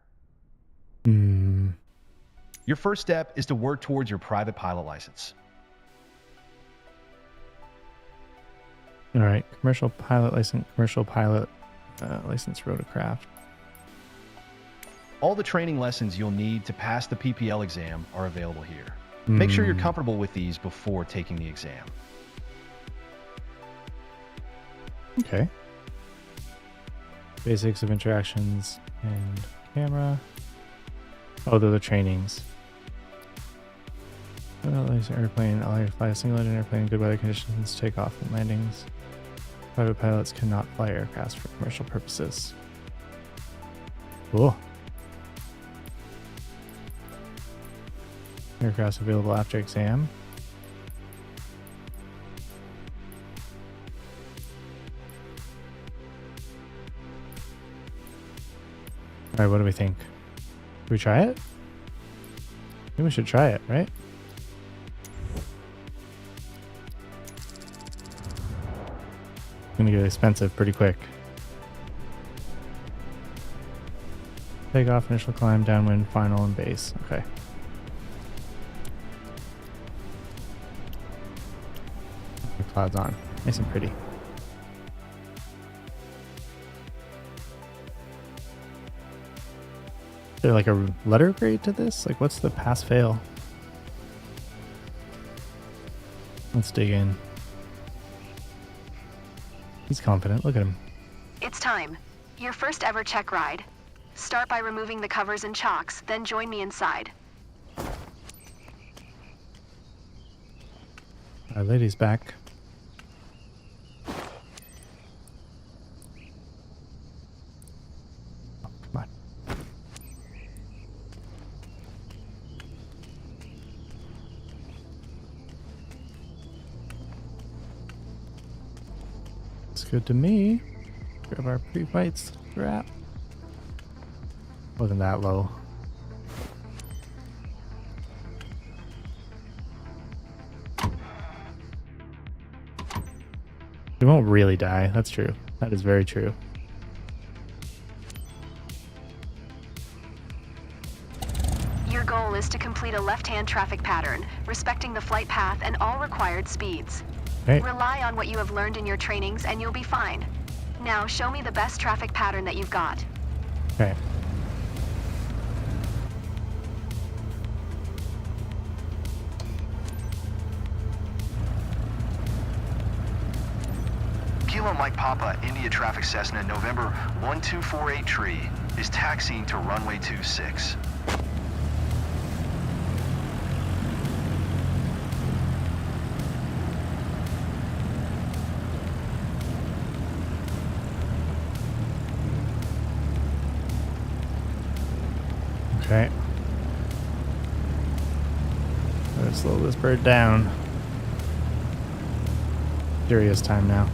[SPEAKER 3] Your first step is to work towards your private pilot license.
[SPEAKER 1] All right. Commercial pilot license, license rotorcraft.
[SPEAKER 3] All the training lessons you'll need to pass the PPL exam are available here. Make sure you're comfortable with these before taking the exam.
[SPEAKER 1] Okay. Basics of interactions and camera. Oh, they're the trainings. Airplane, allow you to fly a single engine airplane in good weather conditions, takeoff and landings. Private pilots cannot fly aircraft for commercial purposes. Cool. Aircraft available after exam. Alright, what do we think? Should we try it? I think we should try it, right? It's gonna get expensive pretty quick. Takeoff, initial climb, downwind, final, and base. Okay. The clouds on. Nice and pretty. Is there like a letter grade to this? Like, what's the pass fail? Let's dig in. He's confident. Look at him.
[SPEAKER 4] It's time. Your first ever check ride. Start by removing the covers and chocks, then join me inside.
[SPEAKER 1] Our lady's back. Oh, come on. It's good to me. Grab our pre-flight strap. Wasn't that low. We won't really die. That's true. That is very true.
[SPEAKER 4] Your goal is to complete a left-hand traffic pattern, respecting the flight path and all required speeds.
[SPEAKER 1] Okay.
[SPEAKER 4] Rely on what you have learned in your trainings and you'll be fine. Now show me the best traffic pattern that you've got.
[SPEAKER 1] Okay.
[SPEAKER 2] Kilo Mike Papa, India Traffic Cessna, November 1248 tree, is taxiing to runway 26.
[SPEAKER 1] Okay. Let's slow this bird down. Curious time now.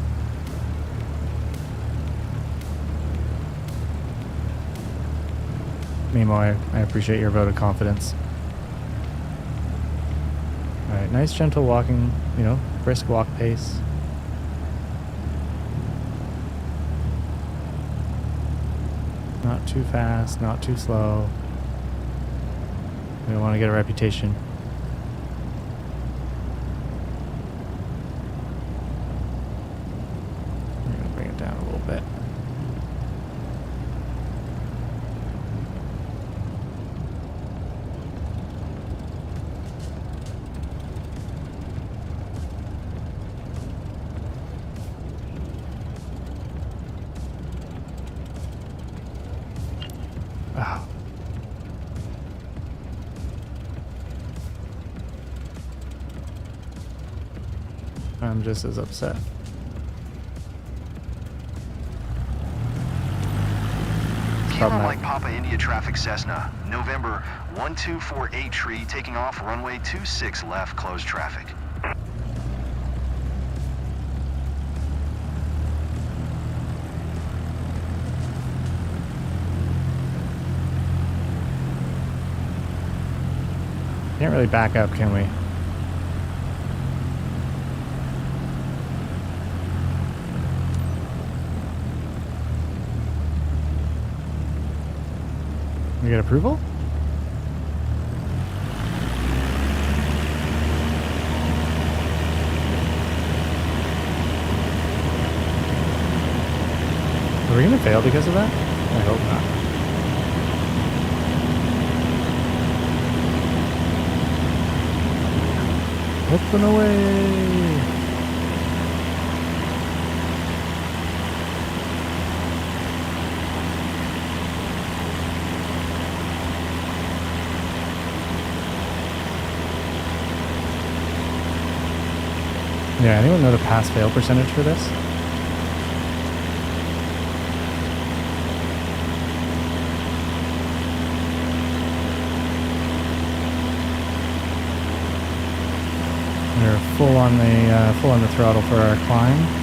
[SPEAKER 1] Meanwhile, I appreciate your vote of confidence. Alright, nice gentle walking, you know, brisk walk pace. Not too fast, not too slow. We don't want to get a reputation. We're going to bring it down a little bit. Ah. I'm just as upset.
[SPEAKER 2] Kilo
[SPEAKER 1] problematic.
[SPEAKER 2] Mike Papa India traffic Cessna, November 1248 tree taking off runway 26 left, closed traffic.
[SPEAKER 1] Can't really back up, can we? We get approval? Are we gonna fail because of that? I hope not. Open away! Yeah, anyone know the pass-fail percentage for this? We're full on the throttle for our climb.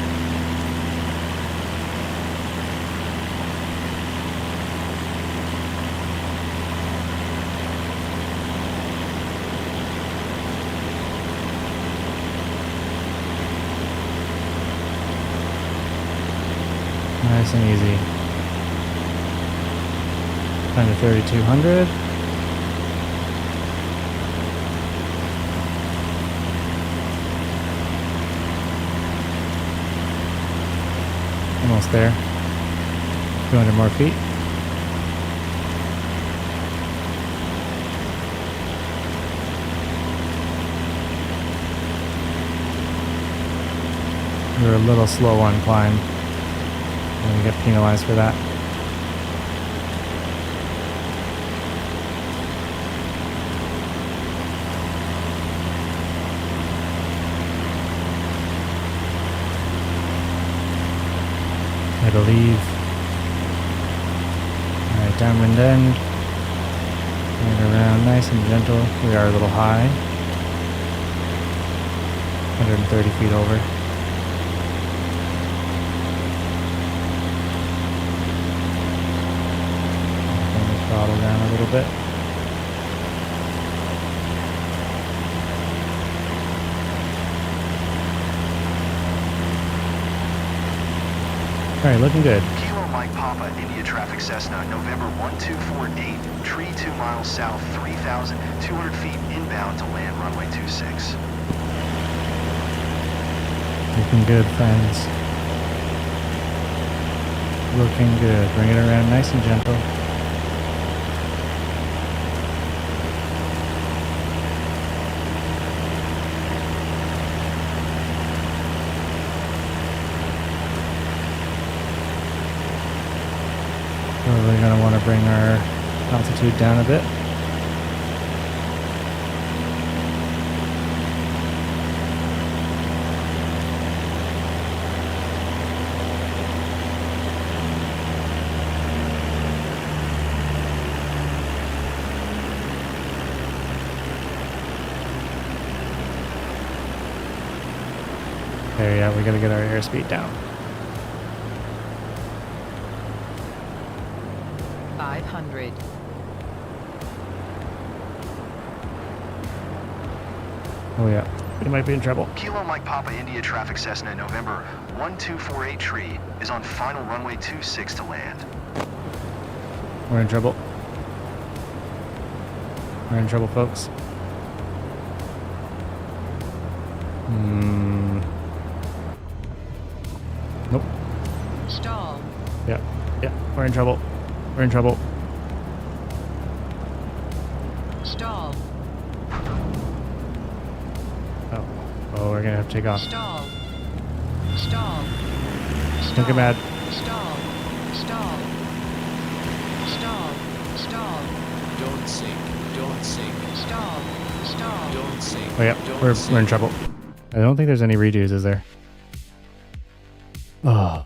[SPEAKER 1] Nice and easy. Time to 3,200. Almost there. 200 more feet. We're a little slow on climb. And we get penalized for that. I believe. Alright, downwind end. And around nice and gentle. We are a little high. 130 feet over. Bring the throttle down a little bit. Alright, looking good.
[SPEAKER 2] Kilo Mike Papa India traffic Cessna, November 1248, tree 2 miles south, 3,200 feet inbound to land runway 26.
[SPEAKER 1] Looking good, friends. Looking good. Bring it around nice and gentle. Probably going to want to bring our altitude down a bit. Okay, yeah, we got to get our airspeed down.
[SPEAKER 5] 500.
[SPEAKER 1] Oh yeah, we might be in trouble.
[SPEAKER 2] Kilo Mike Papa India traffic Cessna, November 1248 tree is on final runway 26 to land.
[SPEAKER 1] We're in trouble. We're in trouble, folks. Nope.
[SPEAKER 5] Stall.
[SPEAKER 1] Yeah, we're in trouble. We're in trouble.
[SPEAKER 5] Stall.
[SPEAKER 1] Oh, we're gonna have to take off.
[SPEAKER 5] Stall. Stall.
[SPEAKER 1] Don't get mad.
[SPEAKER 5] Stall. Stall. Stall. Stall.
[SPEAKER 6] Don't sink. Don't sink.
[SPEAKER 5] Stall. Stall.
[SPEAKER 6] Don't sink.
[SPEAKER 1] Oh yeah,
[SPEAKER 6] Don't
[SPEAKER 1] we're
[SPEAKER 6] sink.
[SPEAKER 1] in trouble. I don't think there's any redos, is there? Oh.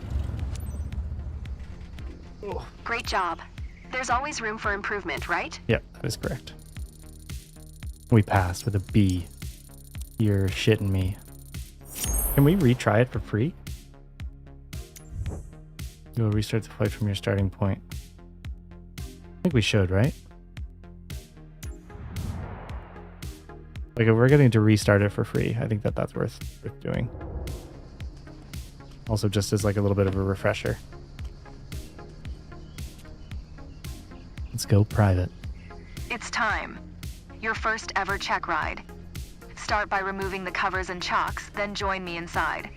[SPEAKER 1] go.
[SPEAKER 4] Great job. There's always room for improvement, right?
[SPEAKER 1] Yep, that is correct. We passed with a B. You're shitting me. Can we retry it for free? You will restart the flight from your starting point. I think we should, right? Like if we're getting to restart it for free, I think that that's worth doing. Also just as like a little bit of a refresher. Let's go private.
[SPEAKER 4] It's time. Your first ever check ride. Start by removing the covers and chocks, then join me inside.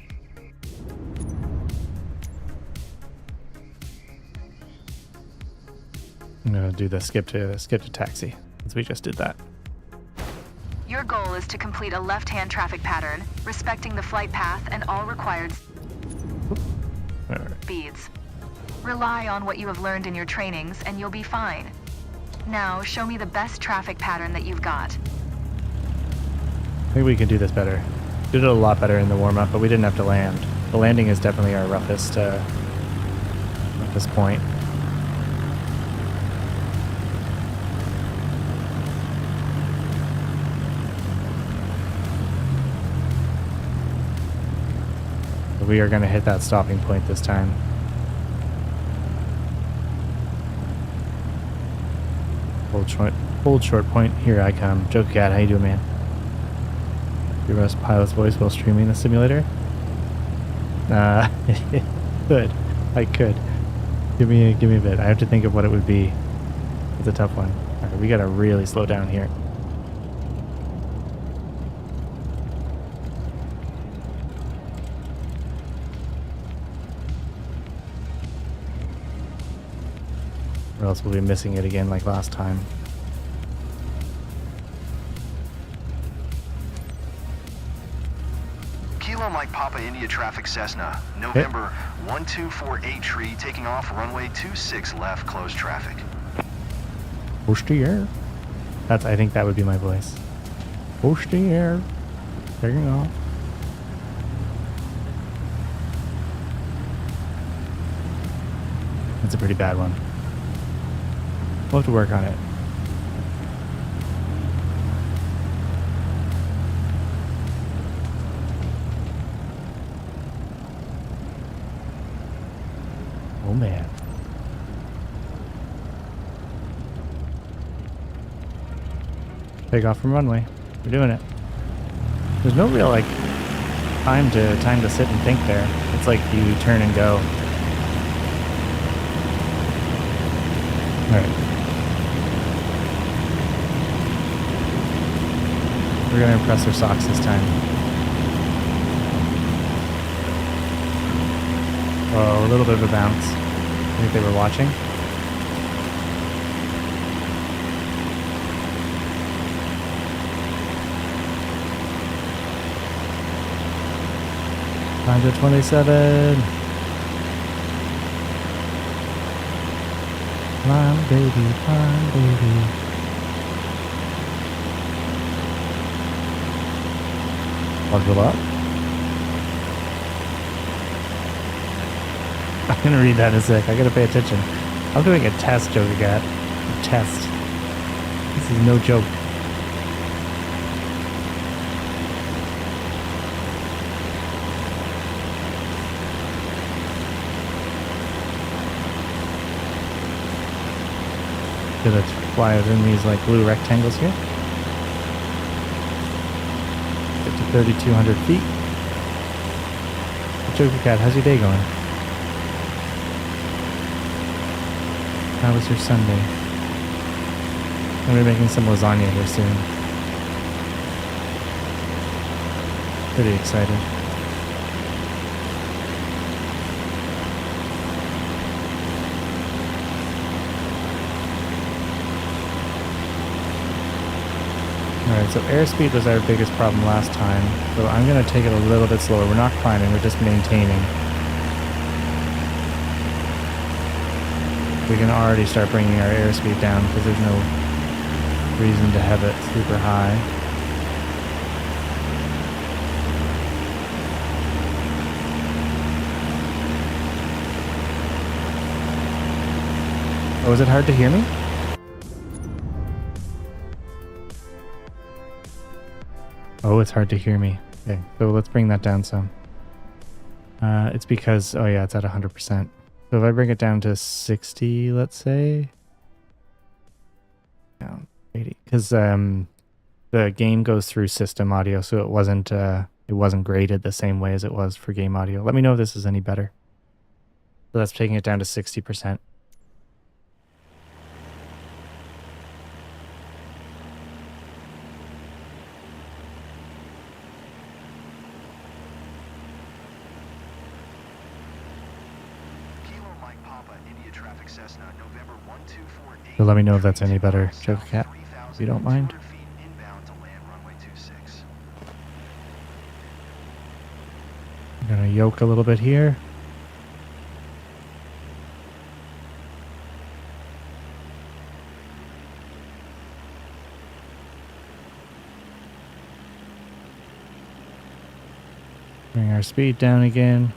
[SPEAKER 1] I'm gonna do the skip to taxi, since we just did that.
[SPEAKER 4] Your goal is to complete a left-hand traffic pattern, respecting the flight path and all required
[SPEAKER 1] Alright.
[SPEAKER 4] speeds. Rely on what you have learned in your trainings and you'll be fine. Now, show me the best traffic pattern that you've got.
[SPEAKER 1] I think we can do this better. Did it a lot better in the warm-up, but we didn't have to land. The landing is definitely our roughest point. But we are going to hit that stopping point this time. Hold short point. Here I come. Joker Cat, how you doing, man? Your best pilot's voice while streaming the simulator? Could. I could. Give me a bit. I have to think of what it would be. It's a tough one. Alright, we gotta really slow down here. Or else we'll be missing it again like last time.
[SPEAKER 2] Kilo Mike Papa India traffic Cessna, November 1248 tree, taking off runway 26 left, closed traffic.
[SPEAKER 1] Push the air. I think that would be my voice. Push the air. Taking off. That's a pretty bad one. We'll have to work on it. Oh man. Take off from runway. We're doing it. There's no real like time to sit and think there. It's like you turn and go. Alright. We're gonna impress their socks this time. Oh, a little bit of a bounce. I think they were watching. Time to 27. Climb, baby, climb, baby. Buckle up. I'm gonna read that in a sec. I gotta pay attention. I'm doing a test, Joker Cat. A test. This is no joke. Gonna fly within these like blue rectangles here. Get to 3,200 feet. Joker Cat, how's your day going? How was your Sunday? I'm gonna be making some lasagna here soon. Pretty excited. Alright, so airspeed was our biggest problem last time, so I'm going to take it a little bit slower. We're not climbing, we're just maintaining. We can already start bringing our airspeed down because there's no reason to have it super high. is it hard to hear me? Oh, it's hard to hear me. Okay, so let's bring that down some. It's because, oh yeah, it's at 100%. So if I bring it down to 60, let's say. Down 80. Because the game goes through system audio, so it wasn't graded the same way as it was for game audio. Let me know if this is any better. So that's taking it down to 60%.
[SPEAKER 2] Kilo Mike Papa, India Traffic Cessna, November 1248.
[SPEAKER 1] So let me know if that's any better, Joker Cat, if you don't mind.
[SPEAKER 2] 3,200 feet inbound to land runway 26.
[SPEAKER 1] I'm gonna yoke a little bit here. Bring our speed down again.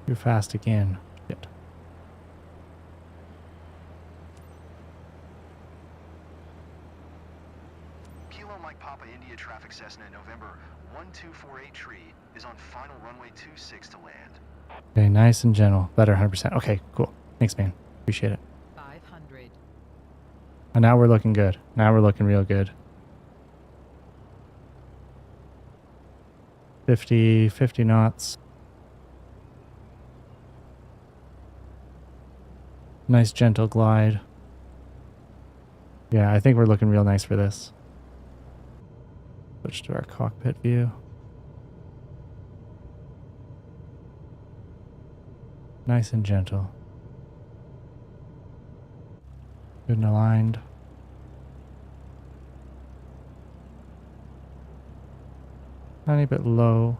[SPEAKER 1] Too fast again. Shit.
[SPEAKER 2] Kilo Mike Papa, India Traffic Cessna, November 1248 tree is on final runway 26 to land.
[SPEAKER 1] Okay, nice and gentle. Better 100%. Okay, cool. Thanks, man. Appreciate it.
[SPEAKER 5] 500.
[SPEAKER 1] And now we're looking good. Now we're looking real good. 50 knots. Nice gentle glide. Yeah, I think we're looking real nice for this. Switch to our cockpit view. Nice and gentle. Good and aligned. Tiny bit low.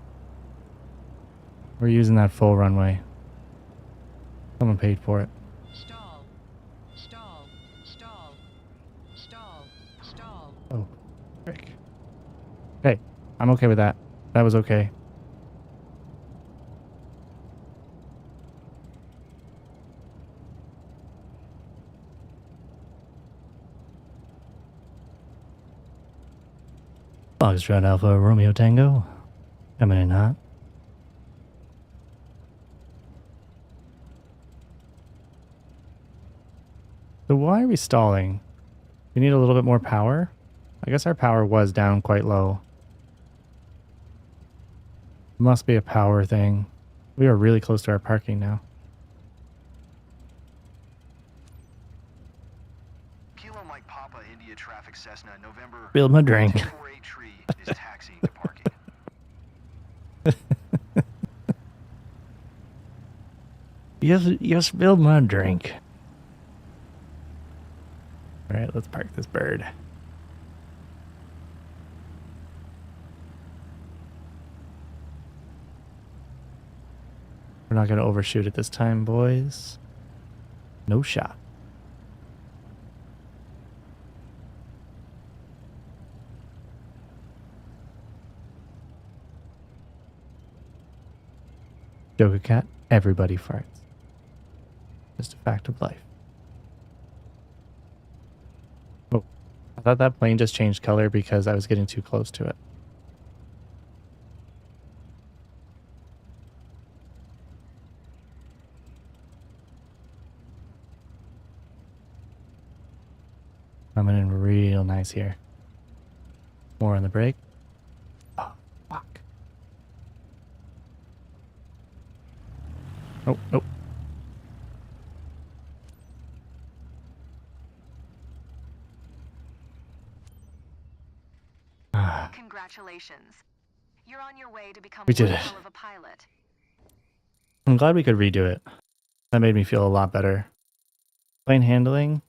[SPEAKER 1] We're using that full runway. Someone paid for it.
[SPEAKER 5] Stall. Stall. Stall. Stall. Stall.
[SPEAKER 1] Oh, frick. Okay, I'm okay with that. That was okay. Foxtrot Alpha Romeo Tango. Coming in hot. So why are we stalling? We need a little bit more power? I guess our power was down quite low. Must be a power thing. We are really close to our parking now.
[SPEAKER 2] Kilo Mike Papa, India Traffic Cessna, November
[SPEAKER 1] Spilled my drink.
[SPEAKER 2] 1248 tree is taxiing to parking.
[SPEAKER 1] You spilled my drink. Alright, let's park this bird. We're not going to overshoot it this time, boys. No shot. Joker Cat, everybody farts. Just a fact of life. Oh, I thought that plane just changed color because I was getting too close to it. Coming in real nice here. More on the brake. Oh, fuck. Oh, nope.
[SPEAKER 4] Congratulations. You're on your way to become
[SPEAKER 1] We did
[SPEAKER 4] one
[SPEAKER 1] it.
[SPEAKER 4] hell of a pilot.
[SPEAKER 1] I'm glad we could redo it. That made me feel a lot better. Plane handling.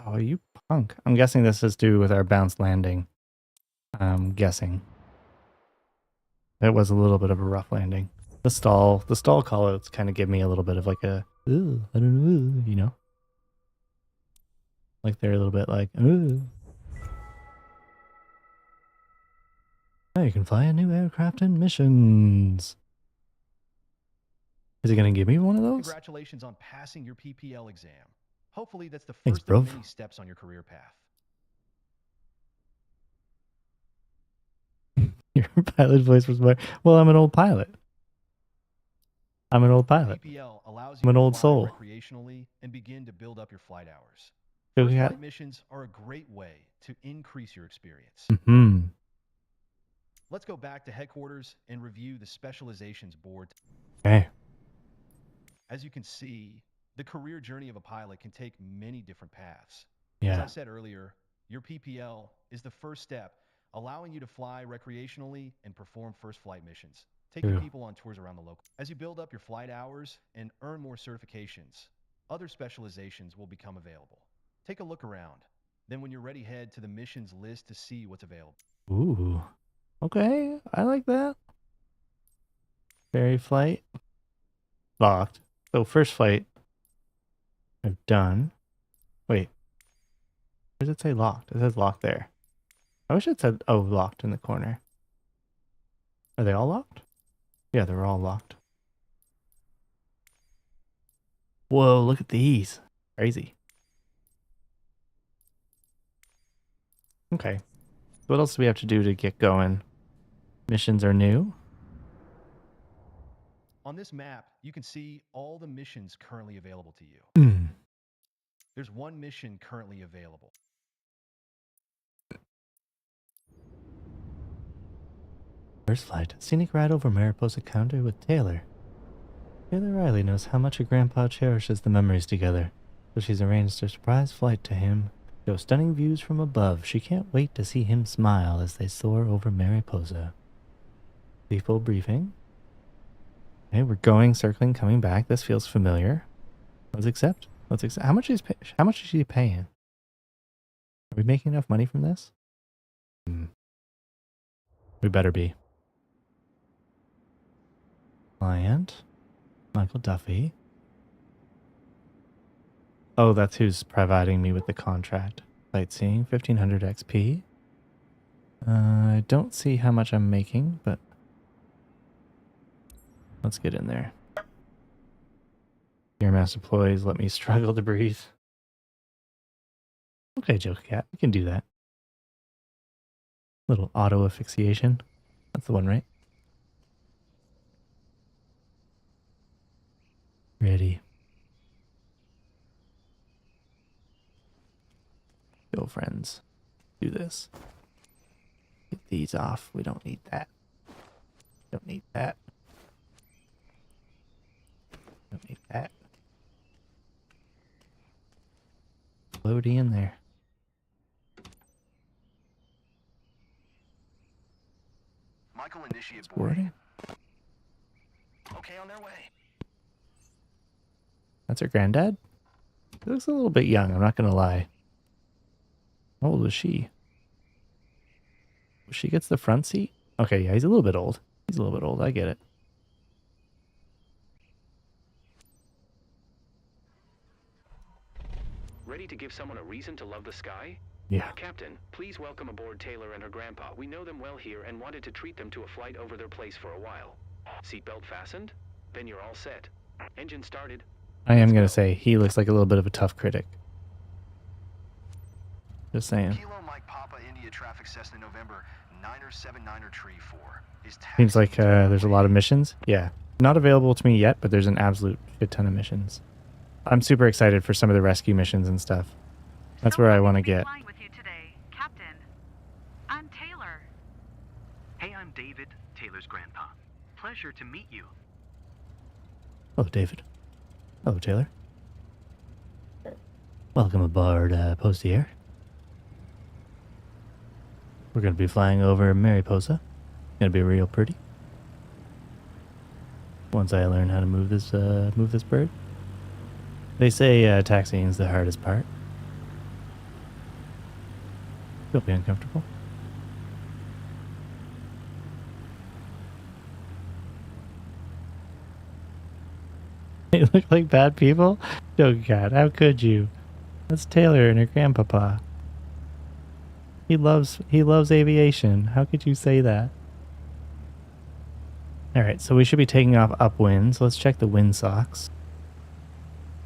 [SPEAKER 1] Oh, you punk. I'm guessing this is to do with our bounce landing. I'm guessing. It was a little bit of a rough landing. The stall callouts kind of give me a little bit of like a, ooh, I don't know, you know? Like they're a little bit like, ooh. Now you can fly a new aircraft in missions. Is he going to give me one of those?
[SPEAKER 3] Congratulations on passing your PPL exam. Hopefully that's the
[SPEAKER 1] Thanks,
[SPEAKER 3] first
[SPEAKER 1] bro.
[SPEAKER 3] of many steps on your career path.
[SPEAKER 1] Your pilot voice was more, well, I'm an old pilot. I'm an old pilot.
[SPEAKER 3] PPL allows
[SPEAKER 1] I'm
[SPEAKER 3] you
[SPEAKER 1] an
[SPEAKER 3] to
[SPEAKER 1] old
[SPEAKER 3] fly
[SPEAKER 1] soul.
[SPEAKER 3] recreationally and begin to build up your flight hours.
[SPEAKER 1] So
[SPEAKER 3] First
[SPEAKER 1] we got,
[SPEAKER 3] flight missions are a great way to increase your experience. Let's go back to headquarters and review the specializations board.
[SPEAKER 1] Okay.
[SPEAKER 3] As you can see, the career journey of a pilot can take many different paths. As
[SPEAKER 1] Yeah.
[SPEAKER 3] I said earlier, your PPL is the first step, allowing you to fly recreationally and perform first flight missions, taking
[SPEAKER 1] True.
[SPEAKER 3] people on tours around the local. As you build up your flight hours and earn more certifications, other specializations will become available. Take a look around. Then when you're ready, head to the missions list to see what's available.
[SPEAKER 1] Ooh. Okay. I like that. Ferry flight. Locked. So first flight I've done. Wait. Where does it say locked? It says locked there. I wish it said, oh, locked in the corner. Are they all locked? Yeah, they're all locked. Whoa, look at these. Crazy. Okay. What else do we have to do to get going? Missions are new.
[SPEAKER 3] On this map, you can see all the missions currently available to you.
[SPEAKER 1] Hmm.
[SPEAKER 3] There's one mission currently available.
[SPEAKER 1] First flight. Scenic ride over Mariposa County with Taylor. Taylor Riley knows how much her grandpa cherishes the memories together, so she's arranged a surprise flight to him. Show stunning views from above. She can't wait to see him smile as they soar over Mariposa. Full briefing. Okay, we're going, circling, coming back. This feels familiar. Let's accept. Let's accept. How much is she paying? Are we making enough money from this? We better be. Client. Michael Duffy. Oh, that's who's providing me with the contract. Sightseeing, 1500 XP. I don't see how much I'm making, but let's get in there. Your mass employees let me struggle to breathe. Okay, Joke Cat, we can do that. Little auto asphyxiation. That's the one, right? Ready. Go, friends. Do this. Get these off. We don't need that. Don't need that. Don't need that. Loady in there.
[SPEAKER 2] Michael, initiate boarding.
[SPEAKER 1] Boarding?
[SPEAKER 2] Okay, on their way.
[SPEAKER 1] That's her granddad? He looks a little bit young, I'm not gonna lie. How old was she? She gets the front seat? Okay, yeah, he's a little bit old. He's a little bit old, I get it.
[SPEAKER 7] Ready to give someone a reason to love the sky?
[SPEAKER 1] Yeah.
[SPEAKER 7] Captain, please welcome aboard Taylor and her grandpa. We know them well here and wanted to treat them to a flight over their place for a while. Seatbelt fastened? Then you're all set. Engine started.
[SPEAKER 1] I am gonna say, he looks like a little bit of a tough critic. Just saying.
[SPEAKER 2] Kilo Mike Papa India traffic Cessna November 979er Tree 4 is
[SPEAKER 1] Seems like
[SPEAKER 2] taxiing to
[SPEAKER 1] there's a lot of missions. Yeah. Not available to me yet, but there's an absolute shit ton of missions. I'm super excited for some of the rescue missions and stuff. That's where I want to get.
[SPEAKER 8] Flying with you today, Captain. I'm Taylor.
[SPEAKER 9] Hey, I'm David, Taylor's grandpa. Pleasure to meet you.
[SPEAKER 1] Hello, David. Hello, Taylor. Welcome aboard, Postier. We're going to be flying over Mariposa. Going to be real pretty. Once I learn how to move this bird. They say taxiing is the hardest part. You'll be uncomfortable. They look like bad people? Oh God, how could you? That's Taylor and her grandpapa. He loves aviation. How could you say that? Alright, so we should be taking off upwind. So let's check the windsocks.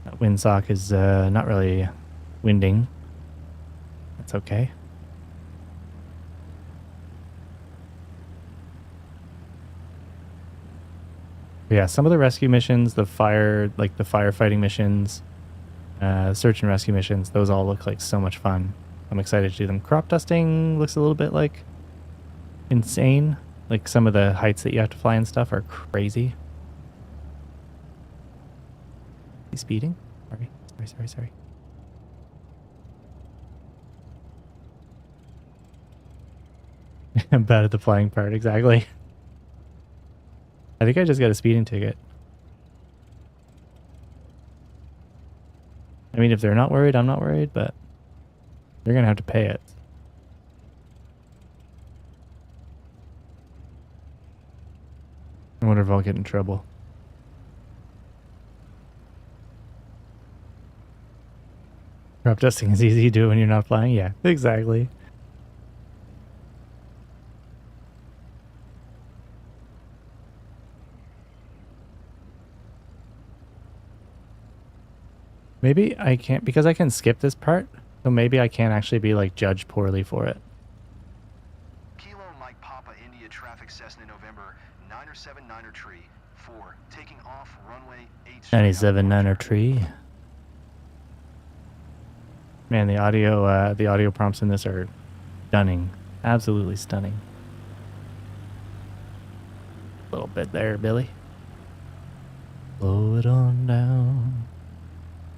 [SPEAKER 1] That windsock is not really winding. That's okay. Yeah, some of the rescue missions, the firefighting missions, search and rescue missions, those all look like so much fun. I'm excited to do them. Crop dusting looks a little bit like insane. Like some of the heights that you have to fly and stuff are crazy. He's speeding? Sorry. I'm bad at the flying part, exactly. I think I just got a speeding ticket. I mean, if they're not worried, I'm not worried, but they're going to have to pay it. I wonder if I'll get in trouble. Crop dusting is easy to do when you're not flying? Yeah, exactly. Maybe I can't, because I can skip this part, so maybe I can't actually be like judged poorly for it.
[SPEAKER 2] Kilo Mike Papa India traffic Cessna November 907 Niner Tree 4 taking off runway 8.
[SPEAKER 1] 97 Niner Tree. Man, the audio prompts in this are stunning, absolutely stunning. A little bit there, Billy. Blow it on down.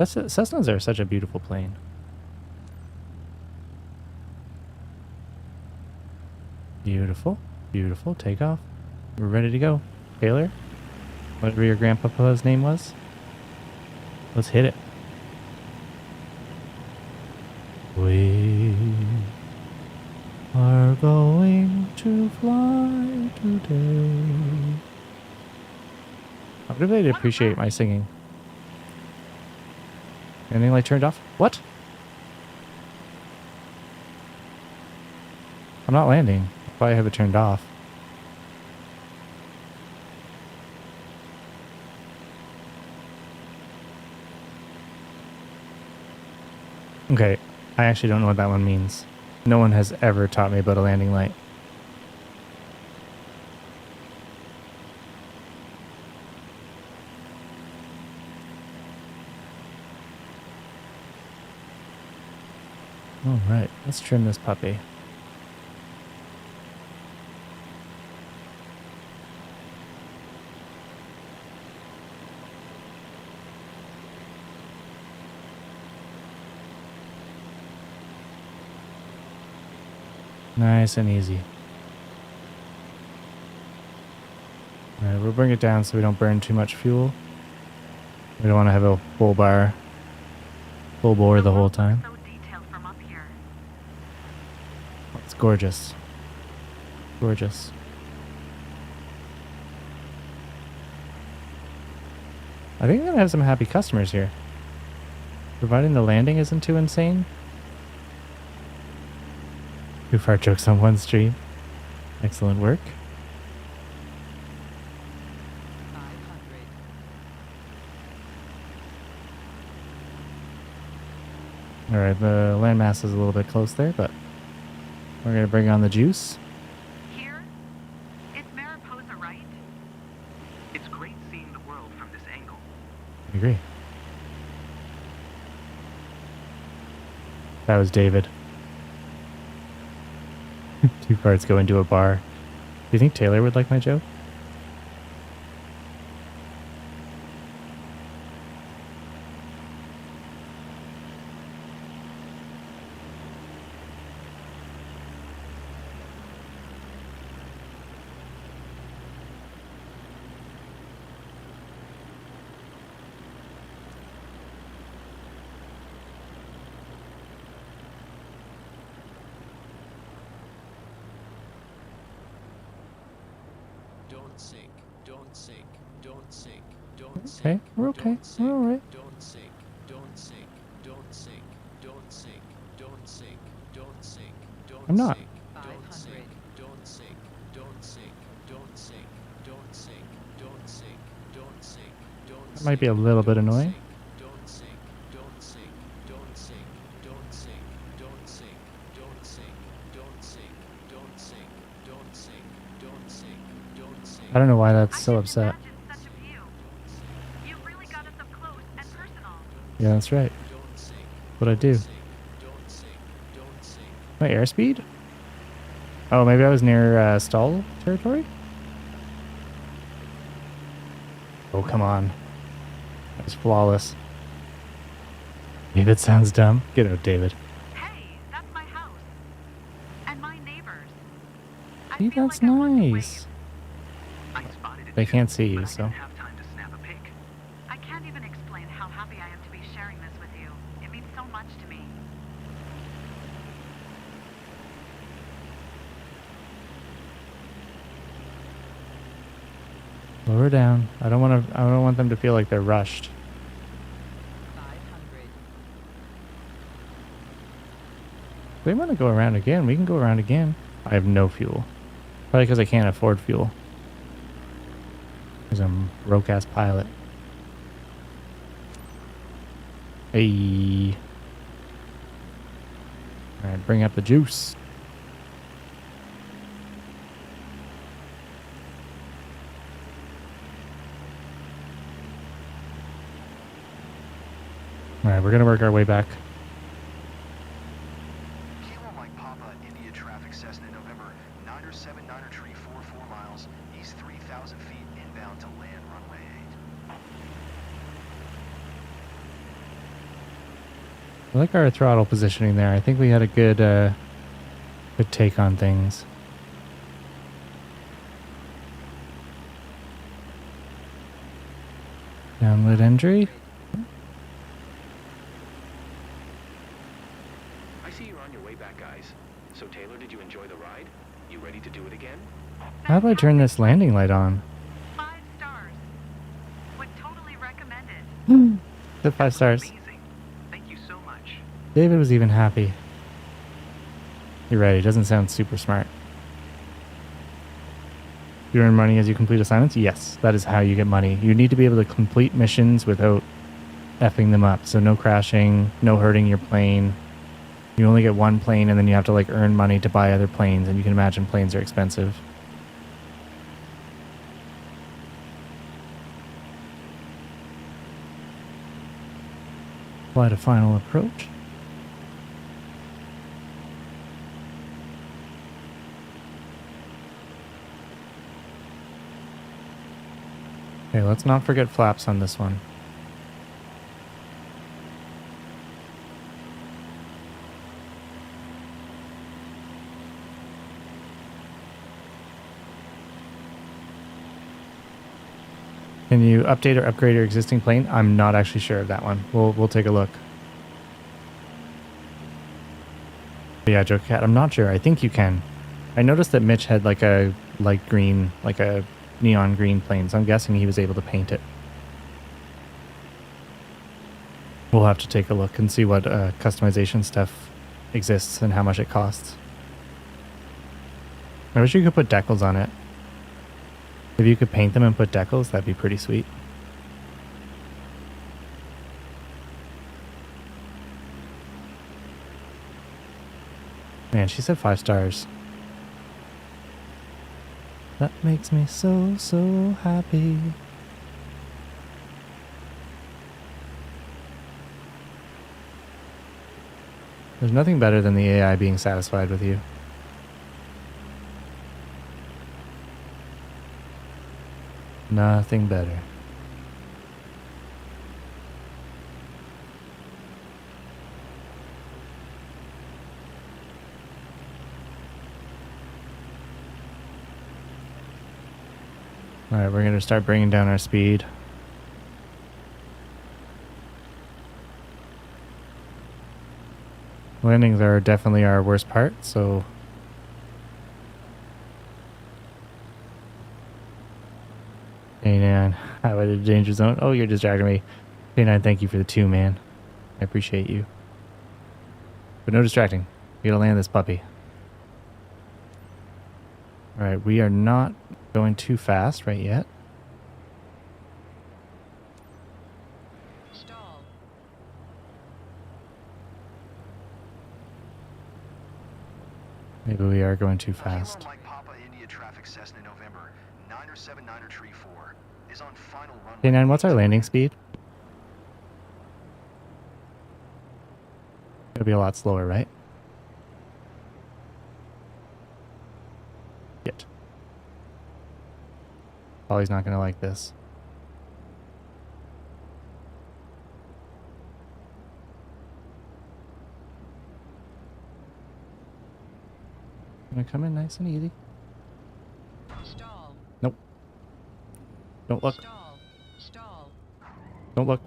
[SPEAKER 1] Cessnas are such a beautiful plane. Beautiful. Beautiful. Take off. We're ready to go. Taylor? Whatever your grandpapa's name was? Let's hit it. We are going to fly today. I would really appreciate my singing. Anything like turned off? What? I'm not landing. Why have it turned off? Okay, I actually don't know what that one means. No one has ever taught me about a landing light. All right, let's trim this puppy. Nice and easy. All right, we'll bring it down so we don't burn too much fuel. We don't want to have a full bore the whole time. It's gorgeous. Gorgeous. I think I'm going to have some happy customers here. Providing the landing isn't too insane. 2 fart jokes on one stream. Excellent work.
[SPEAKER 5] 500.
[SPEAKER 1] Alright, the landmass is a little bit close there, but we're going to bring on the juice.
[SPEAKER 8] Here? It's Mariposa, right?
[SPEAKER 9] It's great seeing the world from this angle.
[SPEAKER 1] I agree. That was David. 2 farts go into a bar. Do you think Taylor would like my joke?
[SPEAKER 6] Don't sink, don't sink, don't sink, don't sink,
[SPEAKER 1] Okay, we're okay.
[SPEAKER 6] don't sink,
[SPEAKER 1] We're all right.
[SPEAKER 6] don't sink, don't sink, don't sink, don't sink, don't sink, don't sink, don't
[SPEAKER 1] I'm not.
[SPEAKER 6] sink, don't sink,
[SPEAKER 5] 500.
[SPEAKER 6] don't sink, don't sink, don't sink, don't sink, don't sink, don't sink, don't
[SPEAKER 1] That might be a little bit annoying.
[SPEAKER 6] don't sink, don't sink, don't sink, don't sink, don't sink, don't sink, don't sink, don't sink, don't sink, don't sink, don't sink.
[SPEAKER 1] I don't know why that's
[SPEAKER 8] I
[SPEAKER 1] so
[SPEAKER 8] can't
[SPEAKER 1] upset.
[SPEAKER 8] imagine such a view. You really got us up close and personal.
[SPEAKER 1] Yeah, that's right. What I do. My airspeed? Oh, maybe I was near stall territory? Oh, come on. That's flawless. David sounds dumb. Get out, David.
[SPEAKER 8] Hey, that's my house. And my neighbors. I
[SPEAKER 1] See,
[SPEAKER 8] feel
[SPEAKER 1] that's
[SPEAKER 8] like I want to wave.
[SPEAKER 1] nice.
[SPEAKER 9] I spotted it
[SPEAKER 1] They
[SPEAKER 9] too,
[SPEAKER 1] can't see you,
[SPEAKER 9] but I
[SPEAKER 1] so.
[SPEAKER 9] didn't have time to snap a pic.
[SPEAKER 8] I can't even explain how happy I am to be sharing this with you. It means so much to me.
[SPEAKER 1] Lower down. I don't want them to feel like they're rushed.
[SPEAKER 5] 500.
[SPEAKER 1] If they want to go around again, we can go around again. I have no fuel. Probably because I can't afford fuel. Because I'm a broke-ass pilot. Hey. Alright, bring up the juice. Alright, we're gonna work our way back.
[SPEAKER 2] Kilo Mike Papa, India traffic Cessna November 9er79er tree 44 miles, east 3,000 feet inbound to land runway 8.
[SPEAKER 1] I like our throttle positioning there. I think we had a good take on things. Download entry.
[SPEAKER 7] I see you're on your way back, guys. So Taylor, did you enjoy the ride? You ready to do it again?
[SPEAKER 1] How do I turn this landing light on?
[SPEAKER 8] 5 stars. Would totally recommend it.
[SPEAKER 1] The 5 stars.
[SPEAKER 9] Amazing. Thank you so much.
[SPEAKER 1] David was even happy. You're right, he doesn't sound super smart. You earn money as you complete assignments? Yes, that is how you get money. You need to be able to complete missions without effing them up. So no crashing, no hurting your plane. You only get one plane and then you have to like earn money to buy other planes, and you can imagine planes are expensive. Apply to final approach. Okay, let's not forget flaps on this one. Can you update or upgrade your existing plane? I'm not actually sure of that one. We'll take a look. But yeah, Joker Cat, I'm not sure. I think you can. I noticed that Mitch had like a light green, like a neon green plane, so I'm guessing he was able to paint it. We'll have to take a look and see what customization stuff exists and how much it costs. I wish you could put decals on it. If you could paint them and put decals, that'd be pretty sweet. Man, she said 5 stars. That makes me so, so happy. There's nothing better than the AI being satisfied with you. Nothing better. Alright, we're going to start bringing down our speed. Landings are definitely our worst part, so... Hey man, Highway to the danger zone. Oh, you're distracting me. K9, thank you for the 2, man. I appreciate you. But no distracting. We gotta land this puppy. Alright, we are not going too fast right yet.
[SPEAKER 5] Stall.
[SPEAKER 1] Maybe we are going too
[SPEAKER 2] Kilo
[SPEAKER 1] fast.
[SPEAKER 2] Mike Papa India traffic Cessna November 9079er Tree 4 is on final runway.
[SPEAKER 1] K9, what's our landing speed? It'll be a lot slower, right? Yet. Polly's not gonna like this. Gonna come in nice and easy.
[SPEAKER 5] Stall.
[SPEAKER 1] Nope. Don't look.
[SPEAKER 5] Stall. Stall.
[SPEAKER 1] Don't look.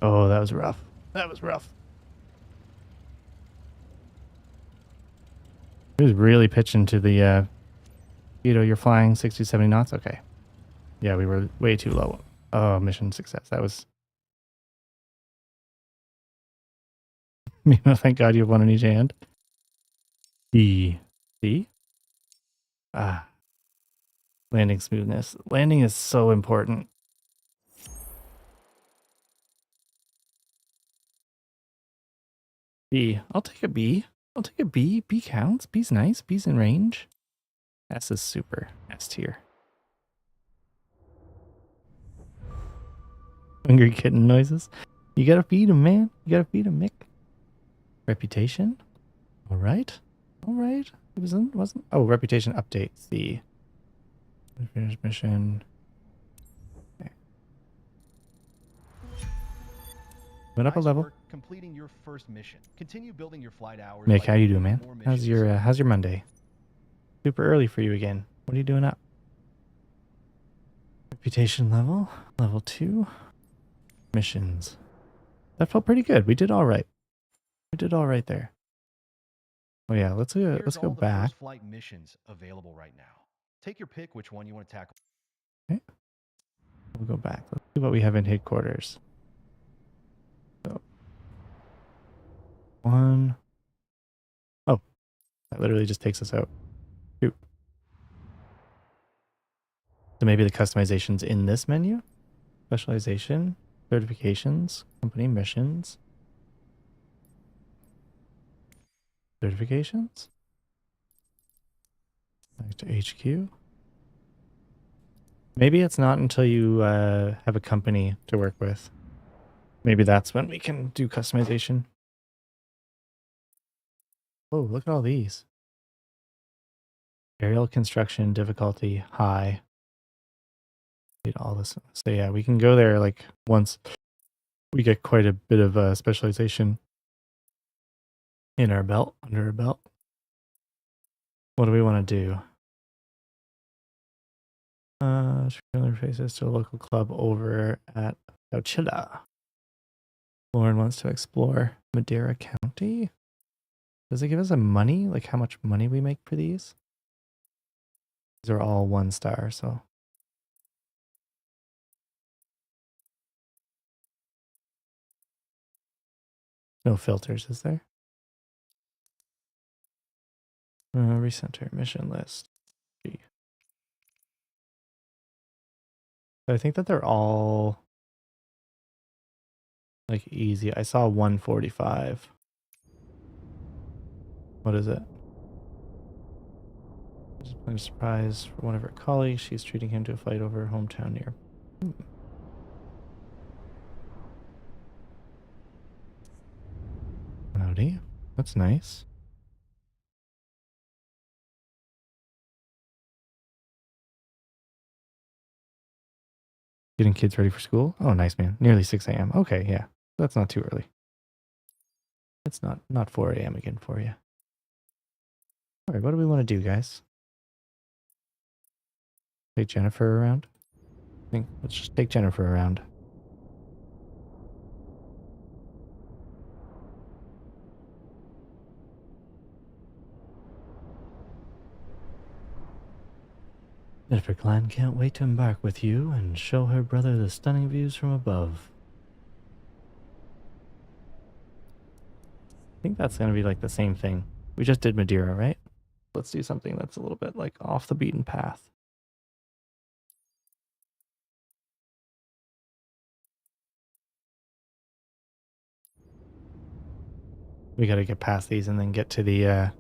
[SPEAKER 1] Oh, that was rough. That was rough. It was really pitching to the, you're flying 60, 70 knots? Okay. Yeah, we were way too low. Oh, mission success. That was... Thank God you have one in each hand. D. C? Ah. Landing smoothness. Landing is so important. B. I'll take a B. I'll take a B. B counts. B's nice. B's in range. S is super. S tier. Hungry kitten noises. You gotta feed him, man. You gotta feed him, Mick. Reputation. All right. All right. It wasn't. Oh, reputation update. C. Finish mission. Okay. Went up a
[SPEAKER 3] Nice
[SPEAKER 1] level.
[SPEAKER 3] work completing your first mission. Continue building your flight hours.
[SPEAKER 1] Mick,
[SPEAKER 3] by
[SPEAKER 1] how you doing,
[SPEAKER 3] completing
[SPEAKER 1] man?
[SPEAKER 3] more missions.
[SPEAKER 1] How's your Monday? Super early for you again. What are you doing up? Reputation level 2. Missions. That felt pretty good. We did all right. We did all right there. Oh yeah, let's
[SPEAKER 3] Here's
[SPEAKER 1] go
[SPEAKER 3] all the
[SPEAKER 1] back.
[SPEAKER 3] first flight missions available right now. Take your pick which one you want to tackle.
[SPEAKER 1] Okay. We'll go back. Let's see what we have in headquarters. So, 1. Oh, that literally just takes us out. 2. So maybe the customization's in this menu. Specialization, certifications, company missions. Certifications. Back to HQ. Maybe it's not until you have a company to work with. Maybe that's when we can do customization. Oh, look at all these. Aerial construction difficulty high. Need all this. So yeah, we can go there like once we get quite a bit of specialization in our belt, under our belt. What do we want to do? Interfaces to a local club over at Chowchilla. Lauren wants to explore Madera County. Does it give us a money? Like how much money we make for these? These are all 1 star, so. No filters, is there? Recenter mission list. G. I think that they're all like easy. I saw 145. What is it? Just playing a surprise for one of her colleagues. She's treating him to a flight over her hometown near. Howdy. That's nice. Getting kids ready for school? Oh, nice, man. Nearly 6 a.m. Okay, yeah. That's not too early. It's not 4 a.m. again for you. All right, what do we want to do, guys? Take Jennifer around? I think let's just take Jennifer around. Jennifer Klein can't wait to embark with you and show her brother the stunning views from above. I think that's going to be like the same thing. We just did Madeira, right? Let's do something that's a little bit like off the beaten path. We got to get past these and then get to the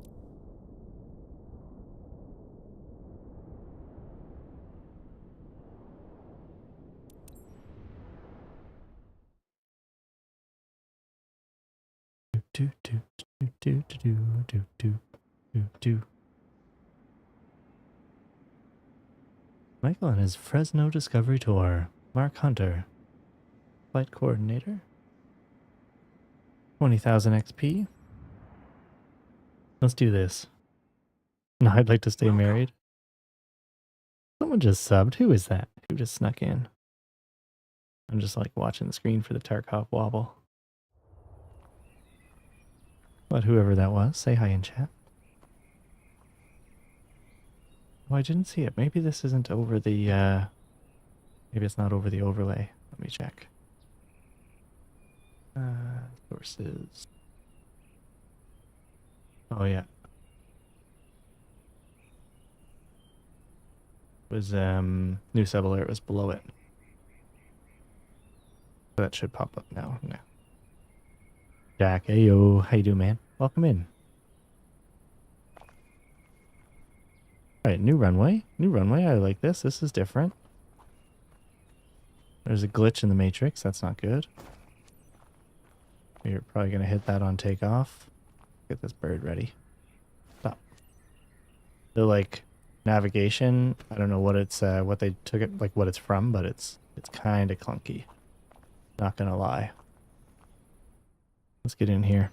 [SPEAKER 1] Michael and his Fresno Discovery Tour. Mark Hunter, flight coordinator. 20,000 XP. Let's do this. No, I'd like to stay married. Someone just subbed. Who is that? Who just snuck in? I'm just like watching the screen for the Tarkov wobble. But whoever that was, say hi in chat. Oh, I didn't see it. Maybe this isn't over the, maybe it's not over the overlay. Let me check. Sources. Oh, yeah. It was, new sub alert was below it. So that should pop up now. No. Jack, hey yo, how you doing, man? Welcome in. Alright, new runway. New runway, I like this. This is different. There's a glitch in the matrix, that's not good. You're probably gonna hit that on takeoff. Get this bird ready. Stop. The like navigation, I don't know what it's what they took it like what it's from, but it's kinda clunky. Not gonna lie. Let's get in here.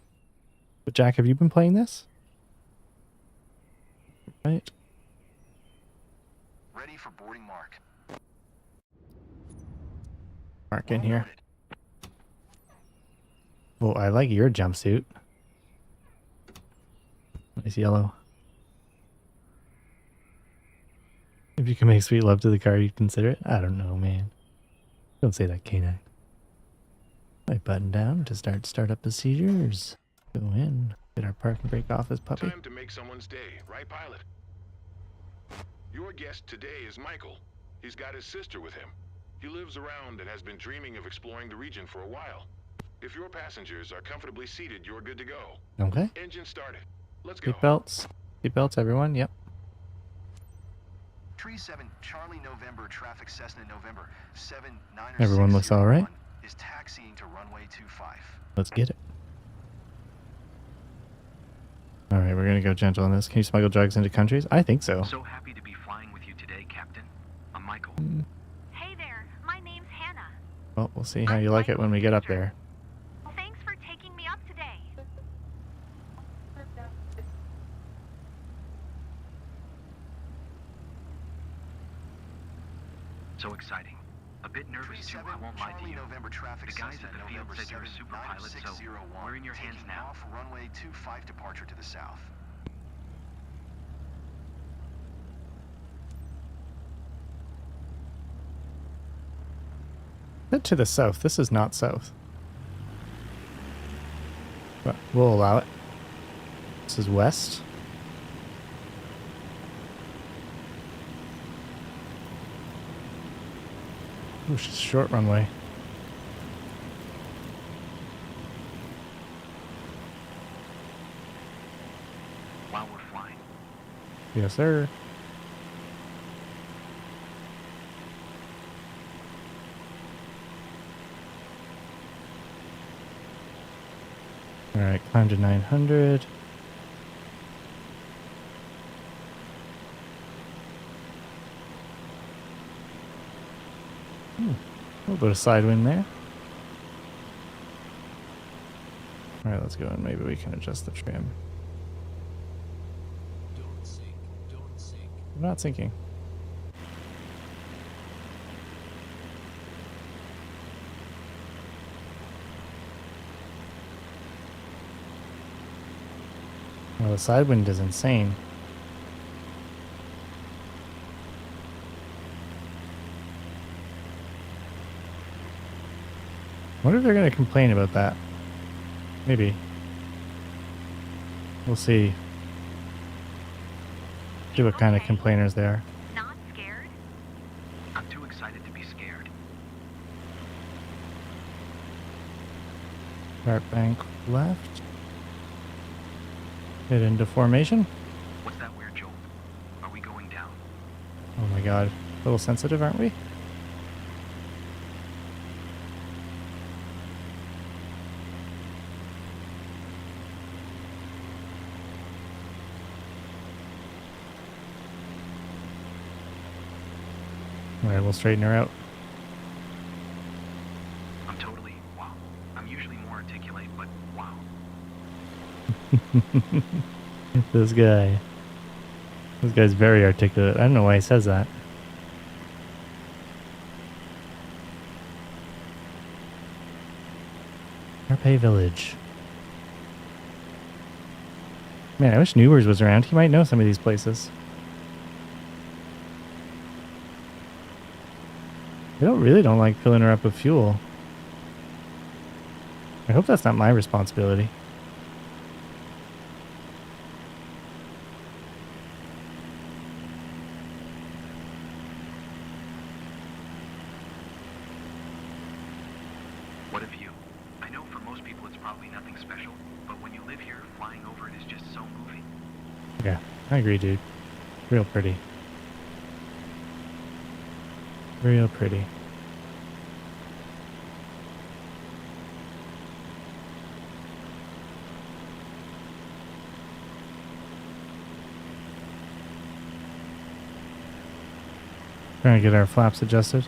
[SPEAKER 1] But Jack, have you been playing this? Right.
[SPEAKER 2] Ready for boarding, Mark.
[SPEAKER 1] Mark in here. Oh, I like your jumpsuit. Nice yellow. If you can make sweet love to the car, you'd consider it? I don't know, man. Don't say that, K9. Right button down to start up procedures. Go in. Get our parking brake off this puppy.
[SPEAKER 10] Time to make someone's day, right, pilot? Your guest today is Michael. He's got his sister with him. He lives around and has been dreaming of exploring the region for a while. If your passengers are comfortably seated, you're good to go.
[SPEAKER 1] Okay.
[SPEAKER 10] Engine started. Let's go.
[SPEAKER 1] Seatbelts. Seatbelts, everyone. Yep.
[SPEAKER 2] Tree 7, Charlie November, traffic Cessna November, 79er.
[SPEAKER 1] Everyone looks all right.
[SPEAKER 2] Is taxiing to runway 25.
[SPEAKER 1] Let's get it. All right, we're gonna go gentle on this. Can you smuggle drugs into countries? I think so.
[SPEAKER 9] So happy to be flying with you today, Captain. I'm Michael.
[SPEAKER 8] Hey there, my name's Hannah.
[SPEAKER 1] Well, we'll see how you like it when we get up there.
[SPEAKER 8] Thanks for taking me up today.
[SPEAKER 9] So exciting. A bit nervous too, I won't lie to you.
[SPEAKER 2] November traffic
[SPEAKER 9] The guys
[SPEAKER 2] Cessna,
[SPEAKER 9] at the field
[SPEAKER 2] November
[SPEAKER 9] said you're a
[SPEAKER 2] 7,
[SPEAKER 9] super pilot, so
[SPEAKER 2] 9601,
[SPEAKER 9] we're in your hands
[SPEAKER 2] taking
[SPEAKER 9] now.
[SPEAKER 2] off runway 25 departure to the south.
[SPEAKER 1] Head to the south. This is not south. But we'll allow it. This is west. Ooh, it's just a short runway.
[SPEAKER 9] While we're flying.
[SPEAKER 1] Yes, sir. All right, climb to 900. A little bit of side wind there. All right, let's go and maybe we can adjust the trim.
[SPEAKER 6] Don't sink. Don't sink.
[SPEAKER 1] I'm not sinking. Well, the side wind is insane. wonder if they're going to complain about that. Maybe. We'll see. See what kind of complainers they are.
[SPEAKER 8] Not scared?
[SPEAKER 9] I'm too excited to be scared.
[SPEAKER 1] Start bank left. Hit into formation.
[SPEAKER 9] What's that weird jolt? Are we going down?
[SPEAKER 1] Oh my god. A little sensitive, aren't we? Alright, we'll straighten her out.
[SPEAKER 9] I'm totally, wow. I'm usually more articulate, but wow.
[SPEAKER 1] This guy. This guy's very articulate. I don't know why he says that. Carpe Village. Man, I wish Newers was around. He might know some of these places. They really don't like filling her up with fuel. I hope that's not my responsibility.
[SPEAKER 9] What a view. I know for most people it's probably nothing special, but when you live here, flying over it is just so moving.
[SPEAKER 1] Yeah, I agree, dude. Real pretty. Real pretty. Trying to get our flaps adjusted.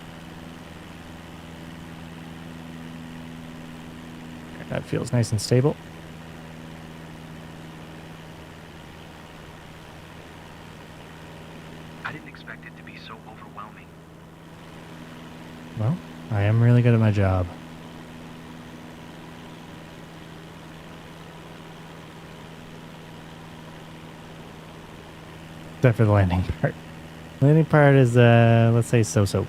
[SPEAKER 1] That feels nice and stable.
[SPEAKER 9] I didn't expect it to be so overwhelming.
[SPEAKER 1] Well, I am really good at my job. Except for the landing part. Landing part is, let's say so-so.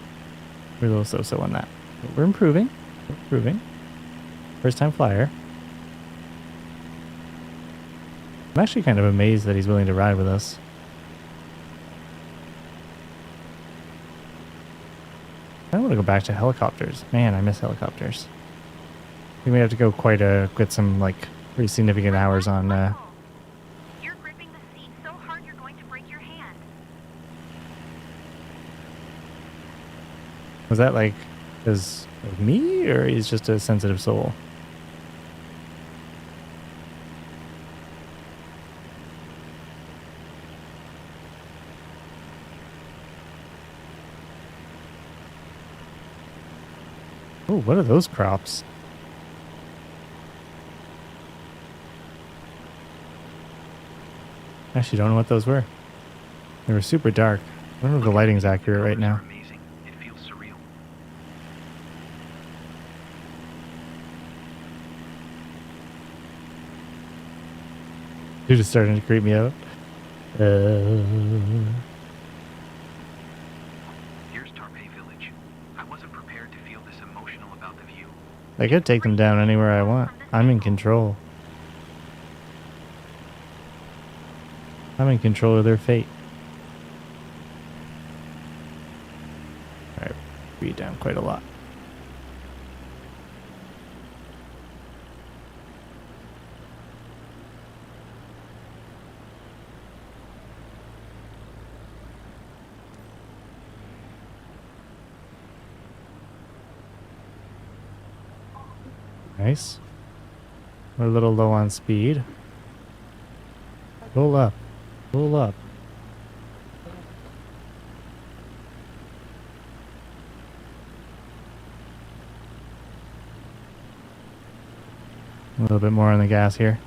[SPEAKER 1] We're a little so-so on that. But we're improving. We're improving. First time flyer. I'm actually kind of amazed that he's willing to ride with us. I want to go back to helicopters. Man, I miss helicopters. We may have to go get some like pretty significant hours on.
[SPEAKER 8] You're gripping the seat so hard you're going to break your hand.
[SPEAKER 1] Was that like because of me, or he's just a sensitive soul? Oh, what are those crops? Actually, don't know what those were. They were super dark. I don't know if the lighting's accurate right now.
[SPEAKER 9] Amazing. It feels surreal.
[SPEAKER 1] You're just starting to creep me out.
[SPEAKER 9] Here's Tarpei Village. I wasn't prepared to feel this emotional about the view.
[SPEAKER 1] I could take them down anywhere I want. I'm in control. I'm in control of their fate. Alright, beat down quite a lot. Nice. We're a little low on speed. Pull up. Pull up. A little bit more on the gas here.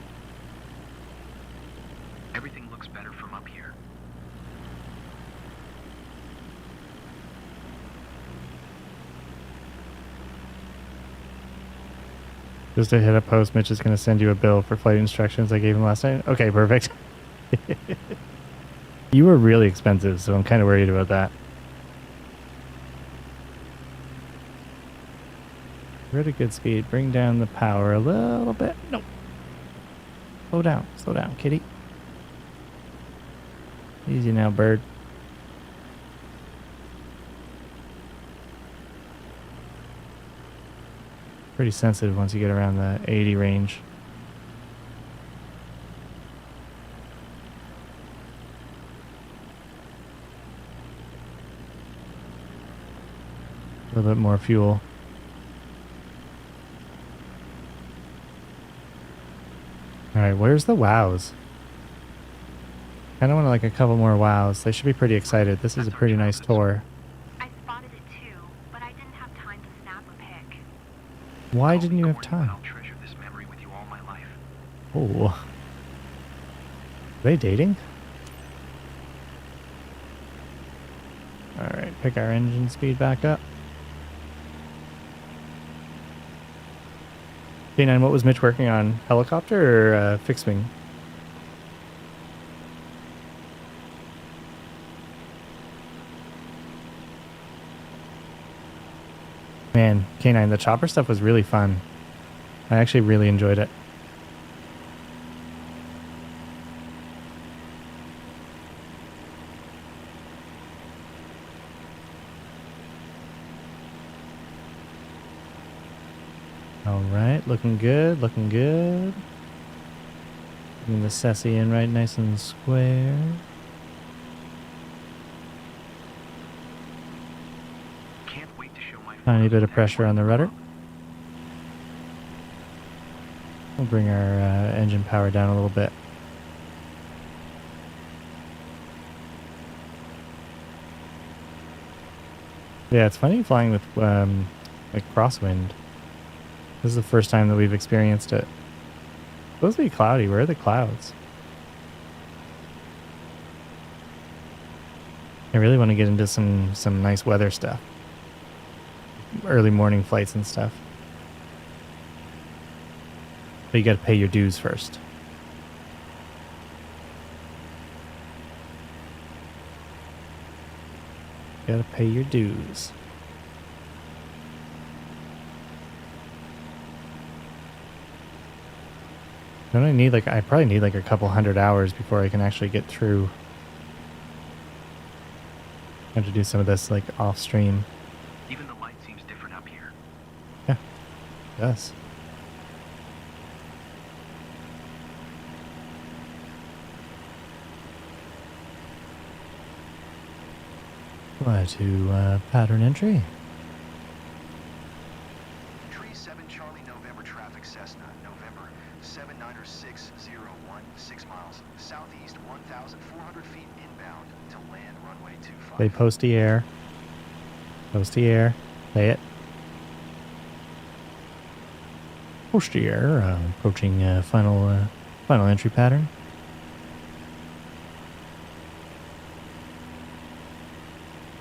[SPEAKER 9] Everything looks better from up here.
[SPEAKER 1] Just to hit a post, Mitch is going to send you a bill for flight instructions I gave him last night. Okay, perfect. You were really expensive, so I'm kind of worried about that. We're at a good speed. Bring down the power a little bit. Nope. Slow down, kitty. Easy now, bird. Pretty sensitive once you get around the 80 range. A little bit more fuel. Alright, where's the wows? Kinda want like a couple more wows. They should be pretty excited. This is a pretty nice tour.
[SPEAKER 8] I spotted it too, but I didn't have time to snap a pic.
[SPEAKER 1] Why didn't you have time?
[SPEAKER 9] I'll treasure this memory with you all my life.
[SPEAKER 1] Oh. Are they dating? Alright, pick our engine speed back up. K9, what was Mitch working on? Helicopter or fixed wing? Man, K9, the chopper stuff was really fun. I actually really enjoyed it. Alright, looking good, looking good. Getting the Cessy in right nice and square.
[SPEAKER 9] Can't wait to show my
[SPEAKER 1] Tiny bit of pressure on the rudder. We'll bring our engine power down a little bit. Yeah, it's funny flying with like crosswind. This is the first time that we've experienced it. It's supposed to be cloudy. Where are the clouds? I really want to get into some nice weather stuff. Early morning flights and stuff. But you got to pay your dues first. You got to pay your dues. Don't I need I probably need like a couple 100 hours before I can actually get through. I have to do some of this like off stream.
[SPEAKER 9] Even the light seems different up here.
[SPEAKER 1] Yeah, it does. Fly to pattern entry.
[SPEAKER 2] Tree 7 Charlie November traffic Cessna, November 79601, 6 miles, southeast 1,400 feet inbound to land runway 25.
[SPEAKER 1] They posty air. Posty air. Say it. Posty air. Approaching final entry pattern.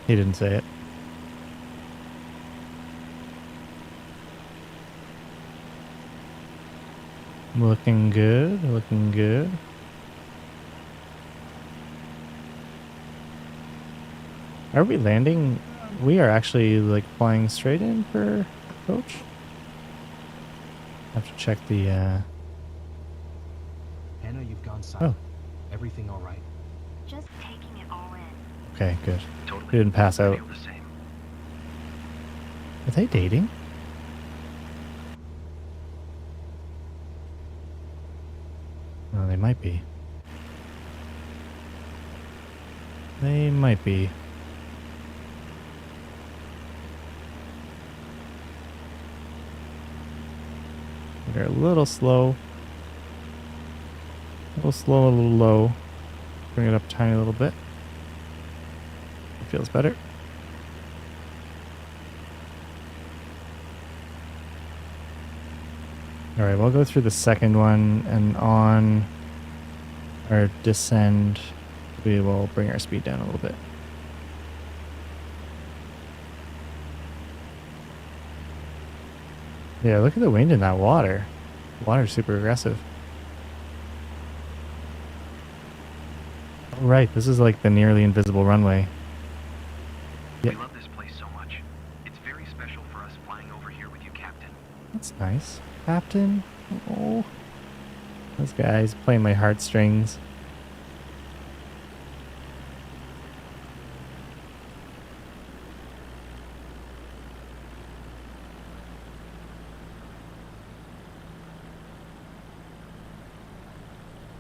[SPEAKER 1] He didn't say it. Looking good, looking good. Are we landing? We are actually like flying straight in for approach. Have to check the
[SPEAKER 11] Anna, you've gone silent.
[SPEAKER 1] Oh.
[SPEAKER 11] Everything all right?
[SPEAKER 8] Just taking it all in.
[SPEAKER 1] Okay, good.
[SPEAKER 9] Totally.
[SPEAKER 1] We didn't pass
[SPEAKER 9] I
[SPEAKER 1] out.
[SPEAKER 9] feel the same.
[SPEAKER 1] Are they dating? No, they might be. They might be. They're a little slow. A little slow, a little low. Bring it up a tiny little bit. It feels better. Alright, we'll go through the second one, and on our descend, we will bring our speed down a little bit. Yeah, look at the wind in that water. Water's super aggressive. Oh, right, this is like the nearly invisible runway.
[SPEAKER 9] We love this place so much. It's very special for us flying over here with you, Captain.
[SPEAKER 1] That's nice. Captain. Oh. Those guys playing my heartstrings.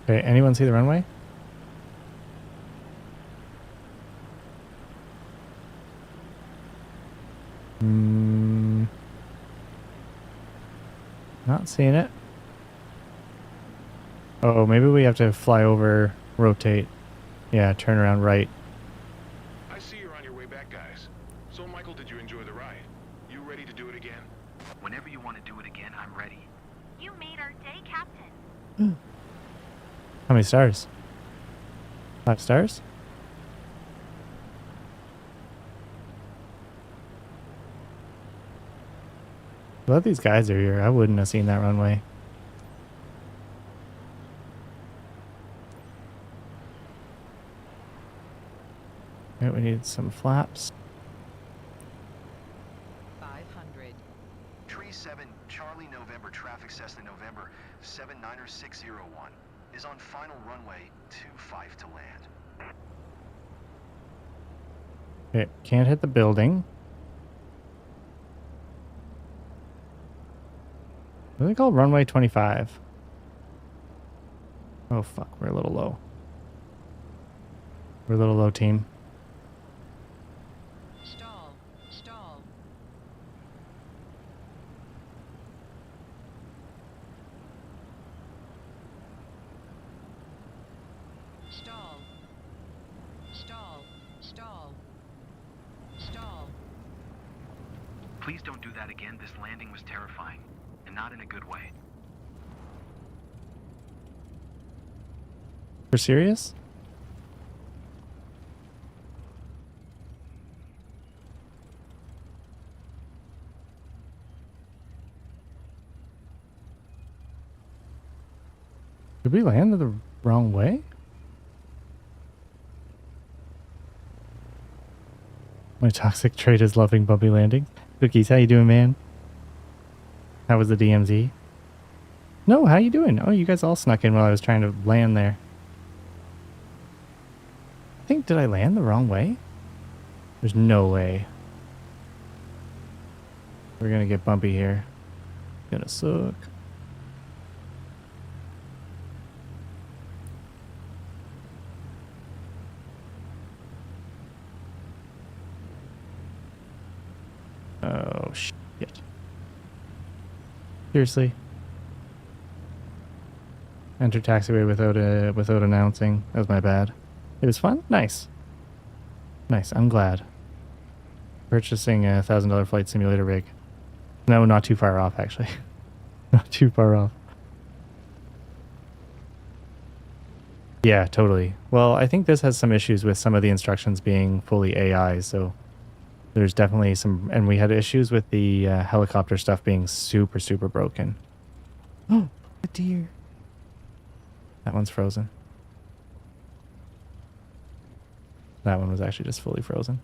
[SPEAKER 1] Okay, anyone see the runway? Not seeing it. Oh, maybe we have to fly over, rotate. Yeah, turn around right.
[SPEAKER 10] I see you're on your way back, guys. So, Michael, did you enjoy the ride? You ready to do it again?
[SPEAKER 9] Whenever you want to do it again, I'm ready.
[SPEAKER 8] You made our day, Captain.
[SPEAKER 1] How many stars? 5 stars? Glad these guys are here. I wouldn't have seen that runway. Right, we need some flaps.
[SPEAKER 5] 500.
[SPEAKER 2] Tree 7, Charlie November, traffic Cessna November, 79601, is on final runway 25 to land.
[SPEAKER 1] Okay, can't hit the building. What are they called? Runway 25. Oh fuck, we're a little low. We're a little low, team.
[SPEAKER 5] Stall. Stall. Stall. Stall. Stall. Stall.
[SPEAKER 9] Please don't do that again. This landing was terrifying, and not in a good way.
[SPEAKER 1] For serious? Did we land the wrong way? My toxic trait is loving bumpy landings. Cookies, how you doing, man? How was the DMZ? No, how you doing? Oh, you guys all snuck in while I was trying to land there. I think, did I land the wrong way? There's no way. We're gonna get bumpy here. Gonna suck. Oh, shit. Seriously? Enter taxiway without announcing. That was my bad. It was fun? Nice. Nice, I'm glad. Purchasing a $1,000 flight simulator rig. No, not too far off, actually. Not too far off. Yeah, totally. Well, I think this has some issues with some of the instructions being fully AI, so there's definitely some, and we had issues with the helicopter stuff being super, super broken. Oh, a deer. That one's frozen. That one was actually just fully frozen.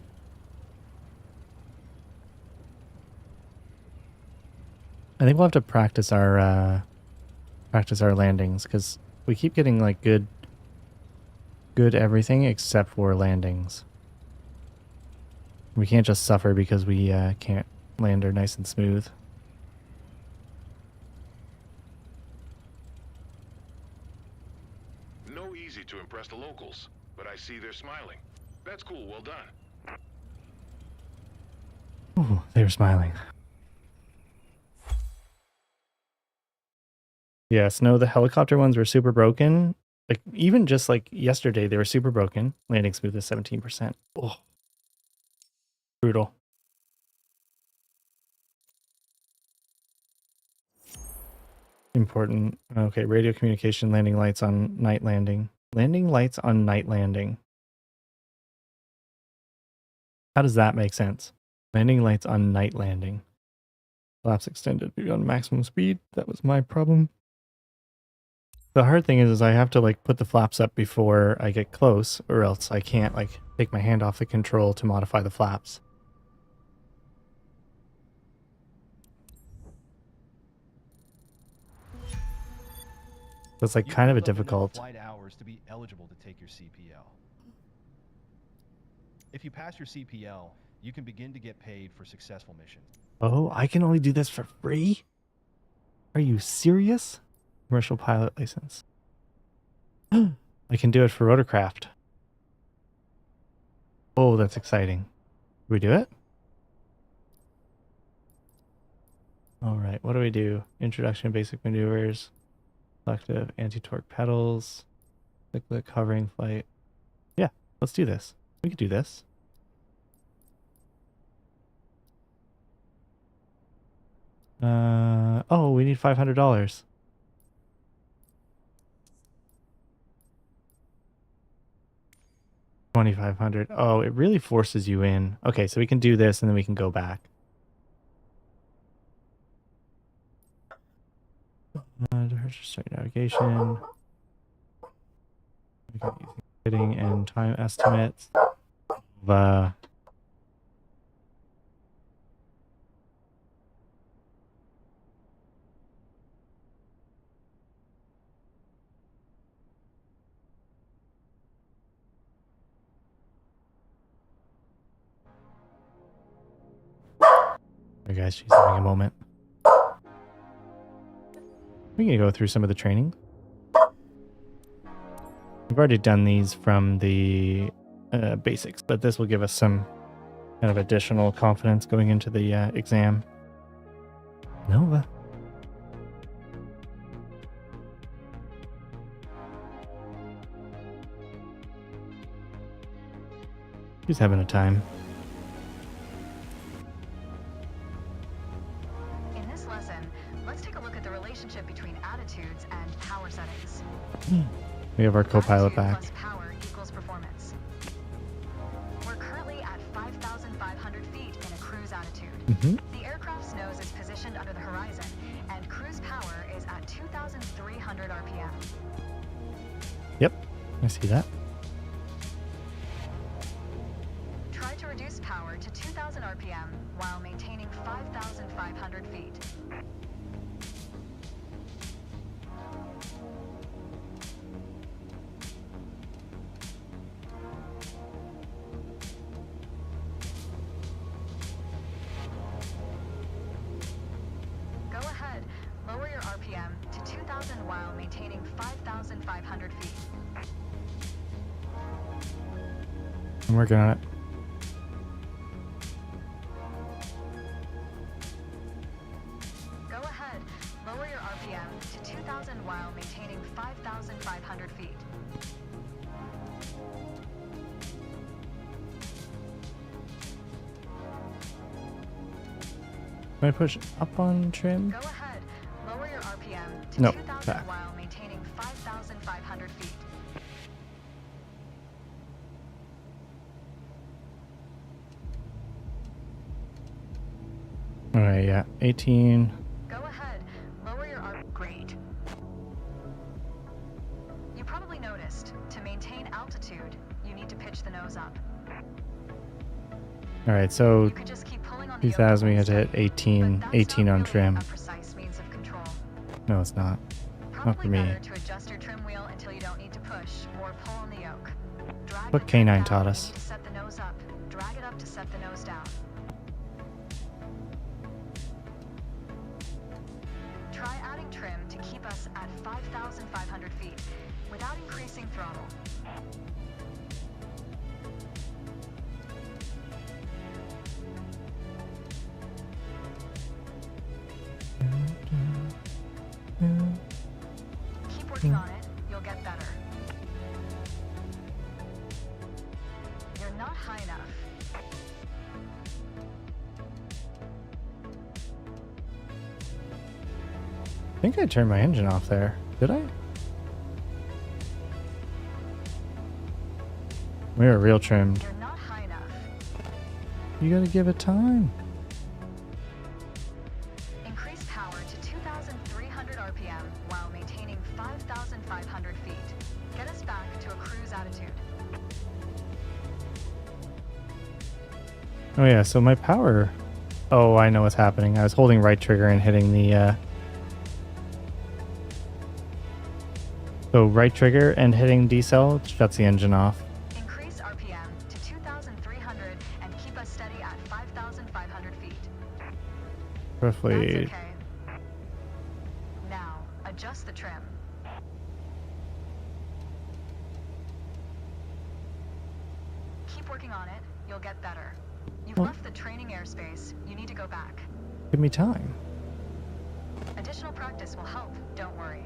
[SPEAKER 1] I think we'll have to practice our landings, because we keep getting like good everything except for landings. We can't just suffer because we can't land her nice and smooth.
[SPEAKER 10] No easy to impress the locals, but I see they're smiling. That's cool, well done.
[SPEAKER 1] Ooh, they were smiling. Yes, no, the helicopter ones were super broken. Like, even just like yesterday, they were super broken. Landing smooth is 17%. Oh, brutal. Important. Okay, radio communication, landing lights on night landing. Landing lights on night landing. How does that make sense? Landing lights on night landing. Flaps extended beyond maximum speed. That was my problem. The hard thing is I have to like put the flaps up before I get close, or else I can't like take my hand off the control to modify the flaps. It's like
[SPEAKER 3] You
[SPEAKER 1] kind of a
[SPEAKER 3] build up enough
[SPEAKER 1] difficult.
[SPEAKER 3] flight hours to be eligible to take your CPL. If you pass your CPL, you can begin to get paid for successful missions.
[SPEAKER 1] Oh, I can only do this for free? Are you serious? Commercial pilot license. I can do it for rotorcraft. Oh, that's exciting. Do we do it? All right, what do we do? Introduction, basic maneuvers, selective, anti-torque pedals, cyclic, hovering flight. Yeah, let's do this. We could do this. Oh, we need $500. 2,500. Oh, it really forces you in. Okay, so we can do this and then we can go back. Start navigation. Hitting and time estimates. Alright guys, she's having a moment. We can go through some of the training. We've already done these from the basics, but this will give us some kind of additional confidence going into the exam. Nova. She's having a time.
[SPEAKER 4] In this lesson, let's take a look at the relationship between attitudes and power settings.
[SPEAKER 1] We have our co-pilot
[SPEAKER 4] Attitude
[SPEAKER 1] back.
[SPEAKER 4] plus power equals performance. We're currently at 5,500 feet in a cruise attitude. The aircraft's nose is positioned under the horizon, and cruise power is at 2,300 RPM.
[SPEAKER 1] Yep, I see that.
[SPEAKER 4] Try to reduce power to 2,000 RPM while maintaining 5,500 feet. Go ahead, lower your RPM to 2,000 while maintaining 5,500 feet.
[SPEAKER 1] I'm working on it.
[SPEAKER 4] Go ahead, lower your RPM to 2,000 while maintaining 5,500 feet.
[SPEAKER 1] Can I push up on trim?
[SPEAKER 4] Go ahead, lower your RPM to
[SPEAKER 1] No,
[SPEAKER 4] 2,000
[SPEAKER 1] back.
[SPEAKER 4] while maintaining 5,500 feet.
[SPEAKER 1] Alright, yeah. 18.
[SPEAKER 4] Go ahead, lower your RPM. Great. You probably noticed, to maintain altitude, you need to pitch the nose up.
[SPEAKER 1] Alright, so
[SPEAKER 4] You could just keep pulling on the yoke
[SPEAKER 1] 2,000 we had to hit
[SPEAKER 4] instead,
[SPEAKER 1] 18,
[SPEAKER 4] but that's
[SPEAKER 1] 18
[SPEAKER 4] not
[SPEAKER 1] on
[SPEAKER 4] really
[SPEAKER 1] trim.
[SPEAKER 4] a precise means of control.
[SPEAKER 1] No, it's not.
[SPEAKER 4] Probably
[SPEAKER 1] Not for me.
[SPEAKER 4] better to adjust your trim wheel until you don't need to push or pull on the yoke. Drag
[SPEAKER 1] What
[SPEAKER 4] the trim
[SPEAKER 1] K9
[SPEAKER 4] down
[SPEAKER 1] taught
[SPEAKER 4] when
[SPEAKER 1] us.
[SPEAKER 4] you need to set the nose up. Drag it up to set the nose down. Try adding trim to keep us at 5,500 feet without increasing throttle. Keep working on it, you'll get better. You're not high enough.
[SPEAKER 1] I think I turned my engine off there. Did I? We were real trimmed.
[SPEAKER 4] You're not high enough.
[SPEAKER 1] You gotta give it time.
[SPEAKER 4] Increase power to 2,300 RPM while maintaining 5,500 feet. Get us back to a cruise attitude.
[SPEAKER 1] Oh yeah, so my power... Oh, I know what's happening. I was holding right trigger and hitting the... So right trigger and hitting decel shuts the engine off.
[SPEAKER 4] Increase RPM to 2,300 and keep us steady at 5,500 feet.
[SPEAKER 1] Roughly.
[SPEAKER 4] That's okay. Now, adjust the trim. Keep working on it. You'll get better. You've left the training airspace. You need to go back.
[SPEAKER 1] Give me time.
[SPEAKER 4] Additional practice will help. Don't worry.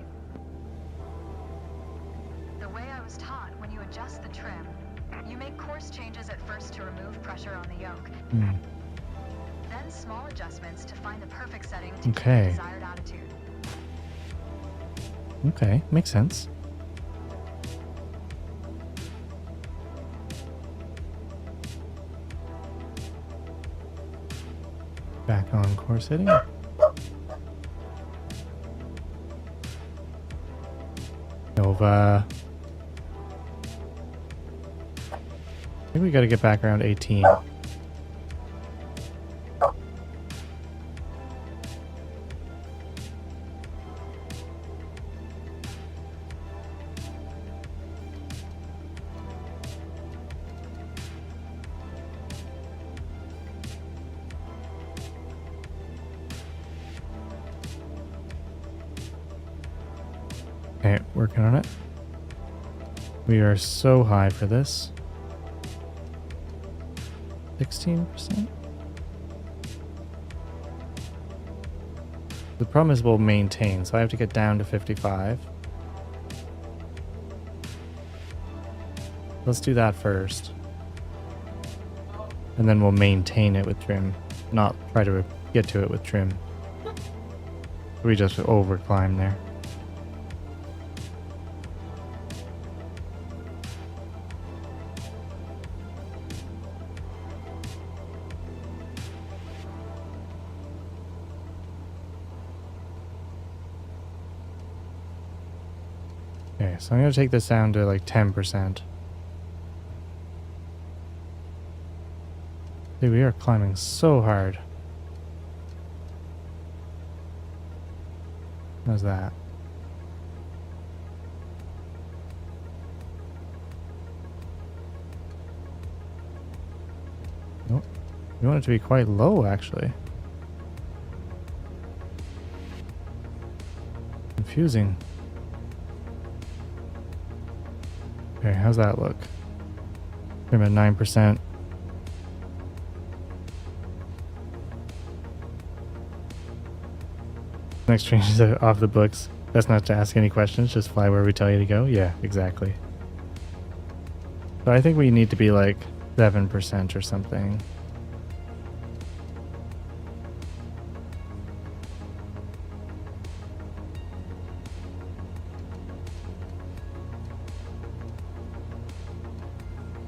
[SPEAKER 4] The way I was taught, when you adjust the trim, you make course changes at first to remove pressure on the yoke. Then small adjustments to find the perfect setting to keep the desired attitude.
[SPEAKER 1] Okay, makes sense. Back on course hitting. Nova. I think we got to get back around 18. Okay, working on it. We are so high for this. 16%? The problem is we'll maintain, so I have to get down to 55. Let's do that first. And then we'll maintain it with trim, not try to get to it with trim. We just overclimb there. Okay, so I'm going to take this down to like 10%. Dude, we are climbing so hard. How's that? Nope. We want it to be quite low, actually. Confusing. Okay, how's that look? I'm at 9%. Next change is off the books. That's not to ask any questions, just fly where we tell you to go. Yeah, exactly. But I think we need to be like 7% or something.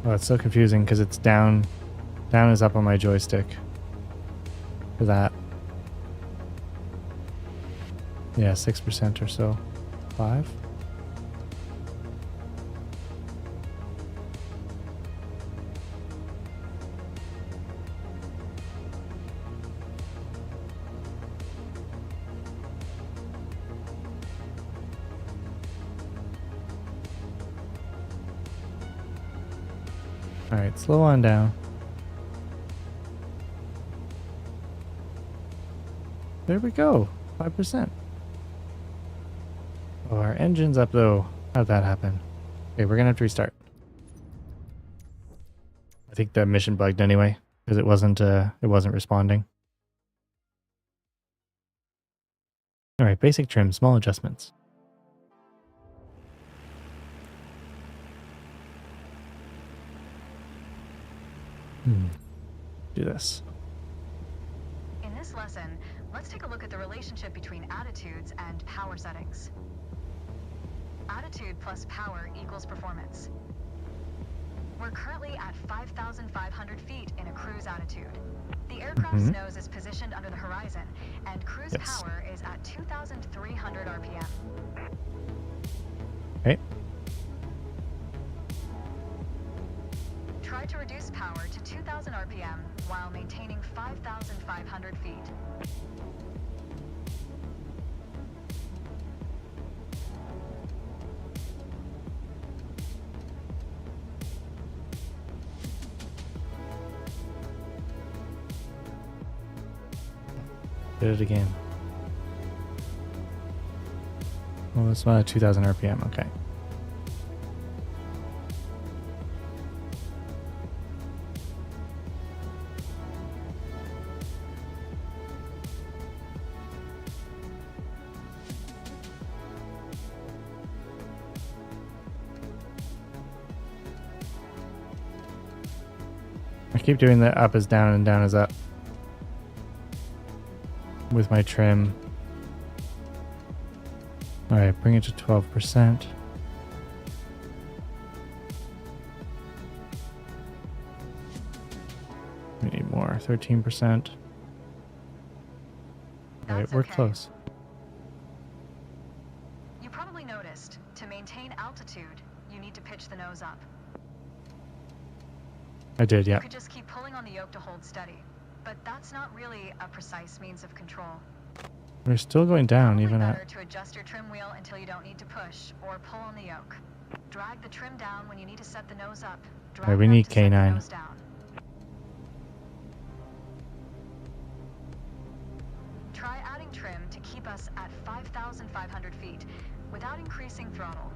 [SPEAKER 1] Oh, it's so confusing because it's down. Down is up on my joystick. For that. Yeah, 6% or so. 5? Alright, slow on down. There we go. 5%. Oh, our engine's up though. How'd that happen? Okay, we're gonna have to restart. I think the mission bugged anyway, because it wasn't responding. Alright, basic trim, small adjustments. Do this.
[SPEAKER 4] In this lesson, let's take a look at the relationship between attitudes and power settings. Attitude plus power equals performance. We're currently at 5,500 feet in a cruise attitude. The aircraft's nose is positioned under the horizon, and cruise power is at 2,300 RPM.
[SPEAKER 1] Okay.
[SPEAKER 4] Try to reduce power to 2,000 RPM while maintaining 5,500 feet.
[SPEAKER 1] Did it again. Well, this one at 2000 RPM. Okay. I keep doing the up is down and down is up with my trim. All right, bring it to 12%. We need more, 13%. All right, we're
[SPEAKER 4] okay.
[SPEAKER 1] close.
[SPEAKER 4] You probably noticed, to maintain altitude, you need to pitch the nose up.
[SPEAKER 1] I did, yeah.
[SPEAKER 4] You could just keep pulling on the yoke to hold steady, but that's not really a precise means of control.
[SPEAKER 1] We're still going down,
[SPEAKER 4] Probably
[SPEAKER 1] even
[SPEAKER 4] better
[SPEAKER 1] at...
[SPEAKER 4] to adjust your trim wheel until you don't need to push or pull on the yoke. Drag the trim down when you need to set the nose up. Drag
[SPEAKER 1] Right, we
[SPEAKER 4] it up
[SPEAKER 1] need
[SPEAKER 4] to set the
[SPEAKER 1] K9.
[SPEAKER 4] nose down. Try adding trim to keep us at 5,500 feet without increasing throttle.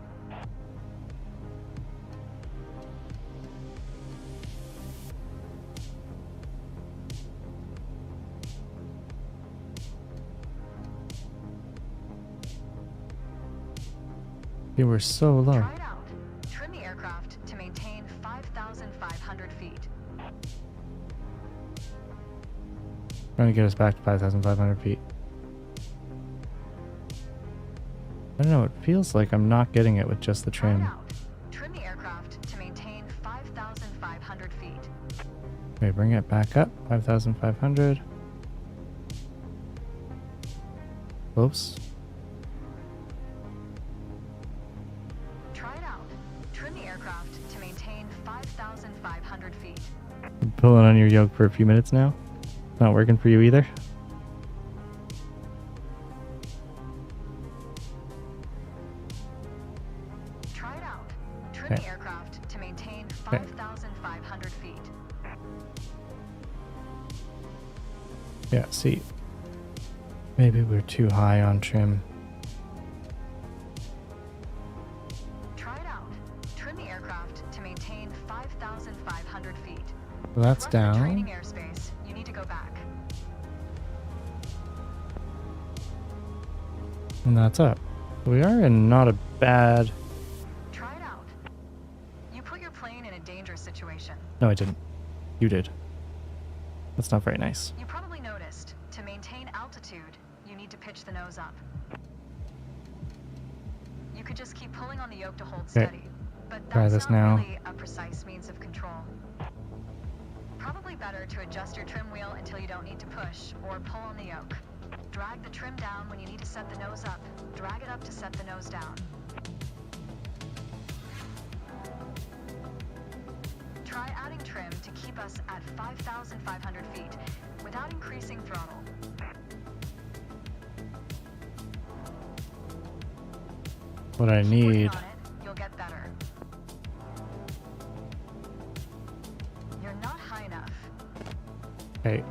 [SPEAKER 1] They were so low.
[SPEAKER 4] Try it out. Trim the aircraft to maintain 5,500 feet.
[SPEAKER 1] Trying to get us back to 5,500 feet. I don't know, it feels like I'm not getting it with just the
[SPEAKER 4] Try it
[SPEAKER 1] trim.
[SPEAKER 4] out. Trim the aircraft to maintain 5,500 feet.
[SPEAKER 1] Okay, bring it back up, 5,500. Oops.
[SPEAKER 4] Try it out. Trim the aircraft to maintain 5,500 feet.
[SPEAKER 1] I'm pulling on your yoke for a few minutes now. Not working for you either.
[SPEAKER 4] Try it out. Trim
[SPEAKER 1] Okay.
[SPEAKER 4] the aircraft to maintain 5,500 feet.
[SPEAKER 1] Yeah, see. Maybe we're too high on trim.
[SPEAKER 4] Try it out. Trim the aircraft to maintain 5,500 feet.
[SPEAKER 1] Well, that's
[SPEAKER 4] Run for
[SPEAKER 1] down.
[SPEAKER 4] training airspace. You need to go back.
[SPEAKER 1] And that's up. We are in not a bad...
[SPEAKER 4] Try it out. You put your plane in a dangerous situation.
[SPEAKER 1] No, I didn't. You did. That's not very nice.
[SPEAKER 4] You probably noticed, to maintain altitude, you need to pitch the nose up. You could just keep pulling on the yoke to hold steady, but
[SPEAKER 1] Try
[SPEAKER 4] that's
[SPEAKER 1] this
[SPEAKER 4] not
[SPEAKER 1] now.
[SPEAKER 4] really a precise means of control. Probably better to adjust your trim wheel until you don't need to push or pull on the yoke. Drag the trim down when you need to set the nose up. Drag it up to set the nose down. Try adding trim to keep us at 5,500 feet without increasing throttle.
[SPEAKER 1] What I
[SPEAKER 4] Keep
[SPEAKER 1] need...
[SPEAKER 4] working on it, you'll get better. You're not high enough.
[SPEAKER 1] Okay.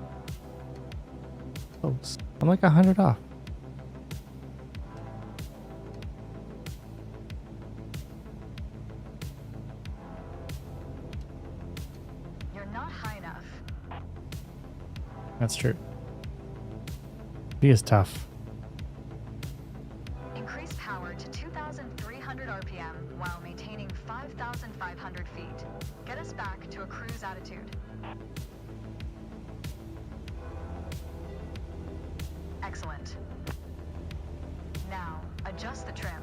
[SPEAKER 1] Close. I'm like 100 off.
[SPEAKER 4] You're not high enough.
[SPEAKER 1] That's true. He is tough.
[SPEAKER 4] Increase power to 2,300 RPM while maintaining 5,500 feet. Get us back to a cruise attitude. Excellent. Now, adjust the trim.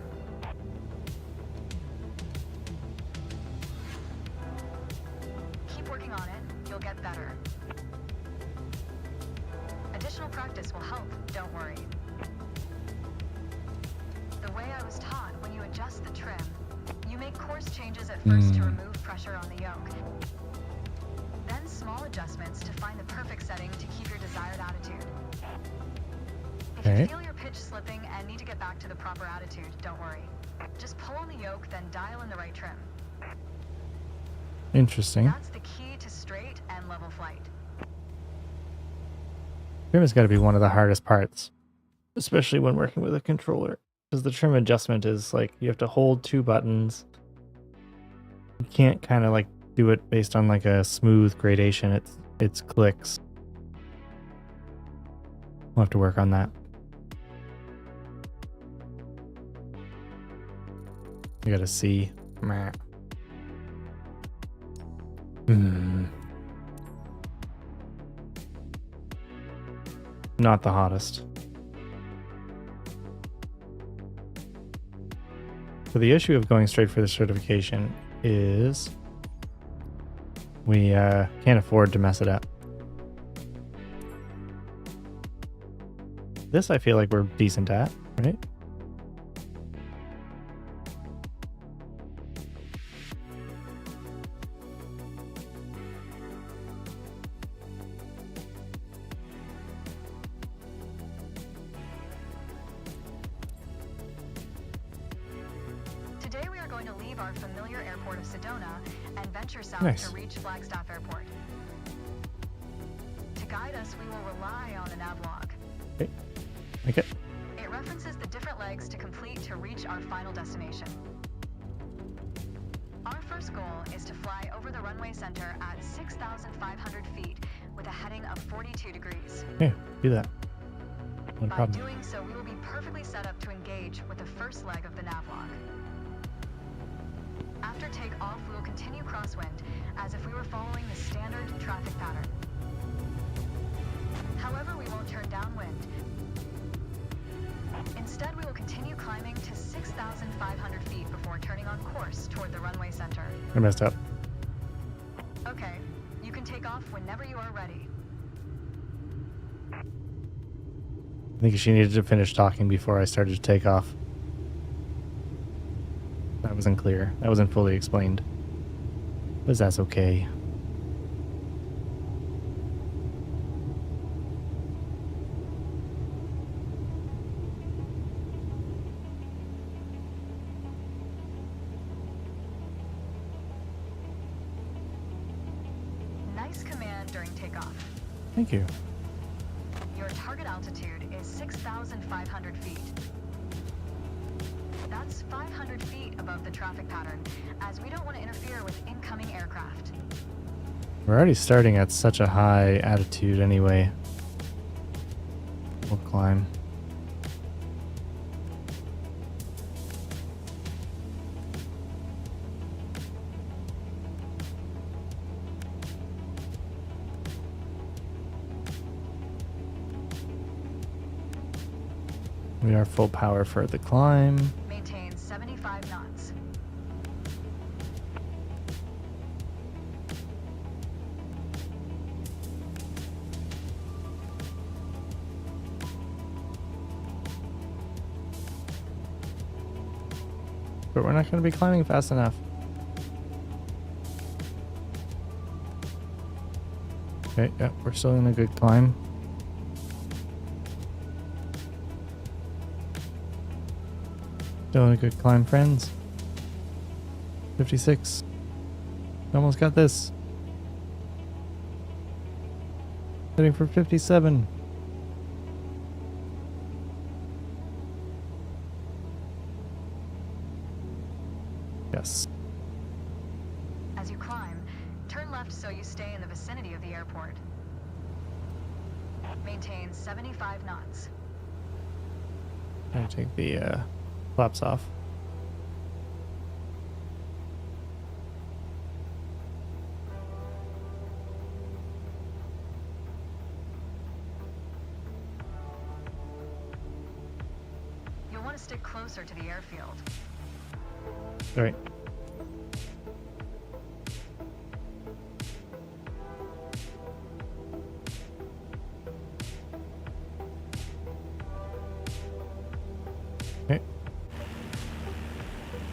[SPEAKER 4] Keep working on it, you'll get better. Additional practice will help, don't worry. The way I was taught, when you adjust the trim, you make course changes at first to remove pressure on the yoke. Then small adjustments to find the perfect setting to keep your desired attitude. If you feel your pitch slipping and need to get back to the proper attitude, don't worry. Just pull on the yoke, then dial in the right trim.
[SPEAKER 1] Interesting.
[SPEAKER 4] That's the key to straight and level flight.
[SPEAKER 1] Trim has got to be one of the hardest parts, especially when working with a controller, because the trim adjustment is like you have to hold two buttons. You can't kind of like do it based on like a smooth gradation. It's clicks. We'll have to work on that. I gotta see. Not the hottest. So the issue of going straight for the certification is we can't afford to mess it up. This I feel like we're decent at, right?
[SPEAKER 4] Today we are going to leave our familiar airport of Sedona and venture south
[SPEAKER 1] Nice.
[SPEAKER 4] to reach Flagstaff Airport. To guide us, we will rely on the navlog.
[SPEAKER 1] Okay.
[SPEAKER 4] It references the different legs to complete to reach our final destination. Our first goal is to fly over the runway center at 6,500 feet with a heading of 42 degrees.
[SPEAKER 1] Okay, do that. No
[SPEAKER 4] By
[SPEAKER 1] problem.
[SPEAKER 4] doing so, we will be perfectly set up to engage with the first leg of the navlog. After takeoff, we will continue crosswind as if we were following the standard traffic pattern. However, we won't turn downwind. Instead, we will continue climbing to 6,500 feet before turning on course toward the runway center.
[SPEAKER 1] I messed up.
[SPEAKER 4] Okay, you can take off whenever you are ready.
[SPEAKER 1] I think she needed to finish talking before I started to take off. That wasn't clear. That wasn't fully explained. But that's okay.
[SPEAKER 4] Nice command during takeoff.
[SPEAKER 1] Thank you.
[SPEAKER 4] Your target altitude is 6,500 feet. That's 500 feet above the traffic pattern, as we don't want to interfere with incoming aircraft.
[SPEAKER 1] We're already starting at such a high altitude anyway. We'll climb. We are full power for the climb.
[SPEAKER 4] Maintain 75 knots.
[SPEAKER 1] But we're not going to be climbing fast enough. Okay, yeah, we're still in a good climb. Still in a good climb, friends. 56. Almost got this. Heading for 57. Yes.
[SPEAKER 4] As you climb, turn left so you stay in the vicinity of the airport. Maintain 75 knots.
[SPEAKER 1] I take the flaps off.
[SPEAKER 4] You'll want to stick closer to the airfield.
[SPEAKER 1] All right. Okay.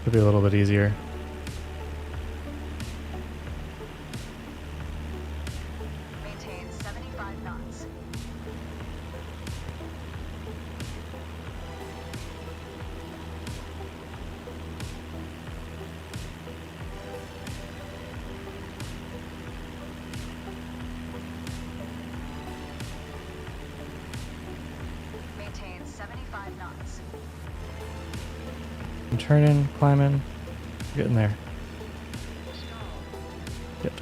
[SPEAKER 1] Could be a little bit easier.
[SPEAKER 4] Maintain 75 knots. knots.
[SPEAKER 1] I'm turning, climbing, getting there. Yep.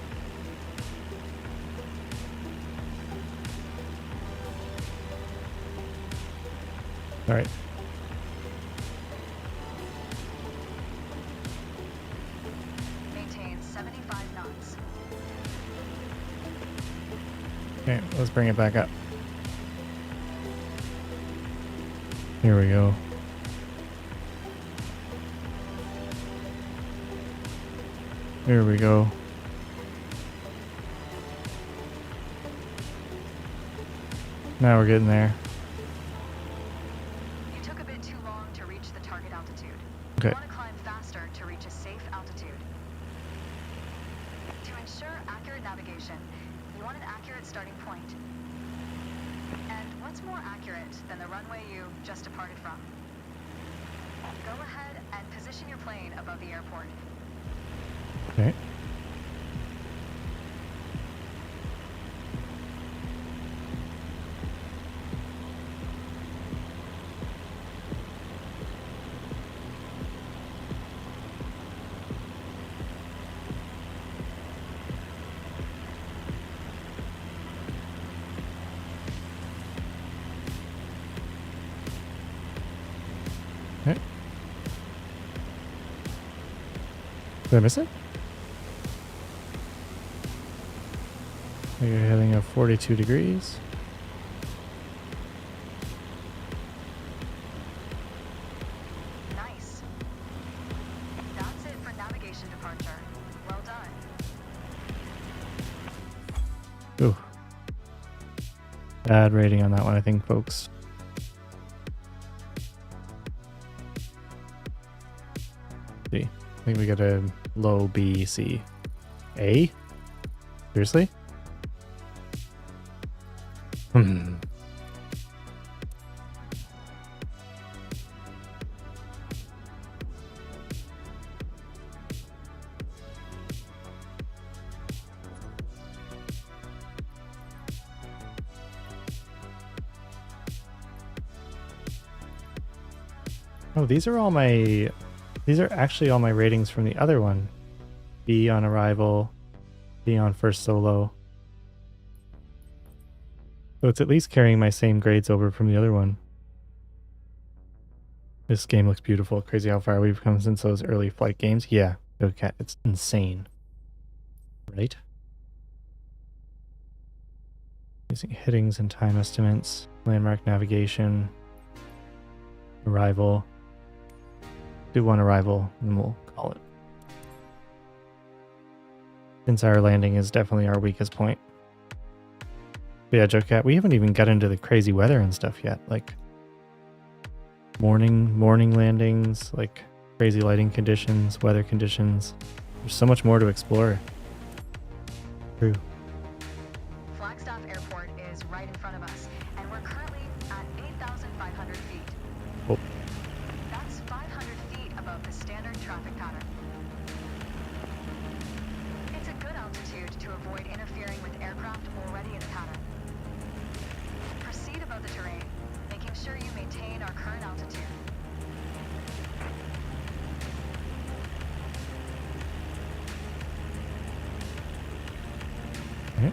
[SPEAKER 1] All right.
[SPEAKER 4] Maintain 75 knots.
[SPEAKER 1] Okay, let's bring it back up. Here we go. Here we go. Now we're getting there.
[SPEAKER 4] You took a bit too long to reach the target altitude.
[SPEAKER 1] Okay.
[SPEAKER 4] You want to climb faster to reach a safe altitude. To ensure accurate navigation, you want an accurate starting point. And what's more accurate than the runway you just departed from? Go ahead and position your plane above the airport.
[SPEAKER 1] Okay. Okay. Did I miss it? You're heading at 42 degrees.
[SPEAKER 4] Nice. That's it for navigation departure. Well done.
[SPEAKER 1] Ooh. Bad rating on that one, I think, folks. See. I think we got a low B, C. A? Seriously? Hmm. Oh, these are actually all my ratings from the other one. B on arrival, B on first solo. So it's at least carrying my same grades over from the other one. This game looks beautiful. Crazy how far we've come since those early flight games. Yeah, okay, it's insane. Right? Using headings and time estimates, landmark navigation, arrival. Do one arrival, and we'll call it. Since our landing is definitely our weakest point. But yeah, JoeCat, we haven't even got into the crazy weather and stuff yet. Like morning landings, like crazy lighting conditions, weather conditions. There's so much more to explore. True.
[SPEAKER 4] Flagstaff Airport is right in front of us, and we're currently at 8,500 feet.
[SPEAKER 1] Oh.
[SPEAKER 4] That's 500 feet above the standard traffic pattern. It's a good altitude to avoid interfering with aircraft already in the pattern. Proceed above the terrain, making sure you maintain our current altitude.
[SPEAKER 1] Okay.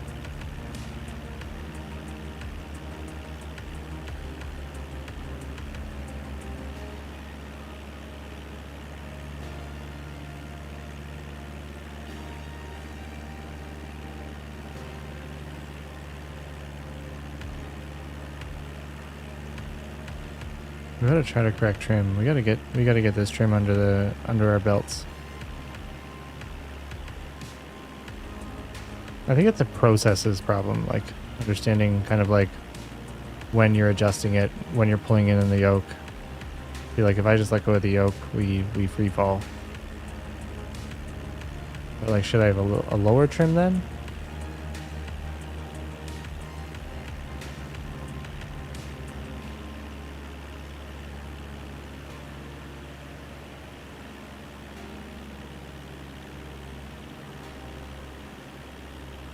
[SPEAKER 1] We gotta try to correct trim. We gotta get this trim under our belts. I think it's a processes problem, like understanding kind of like when you're adjusting it, when you're pulling in the yoke. I feel like if I just let go of the yoke, we free fall. But like, should I have a lower trim then?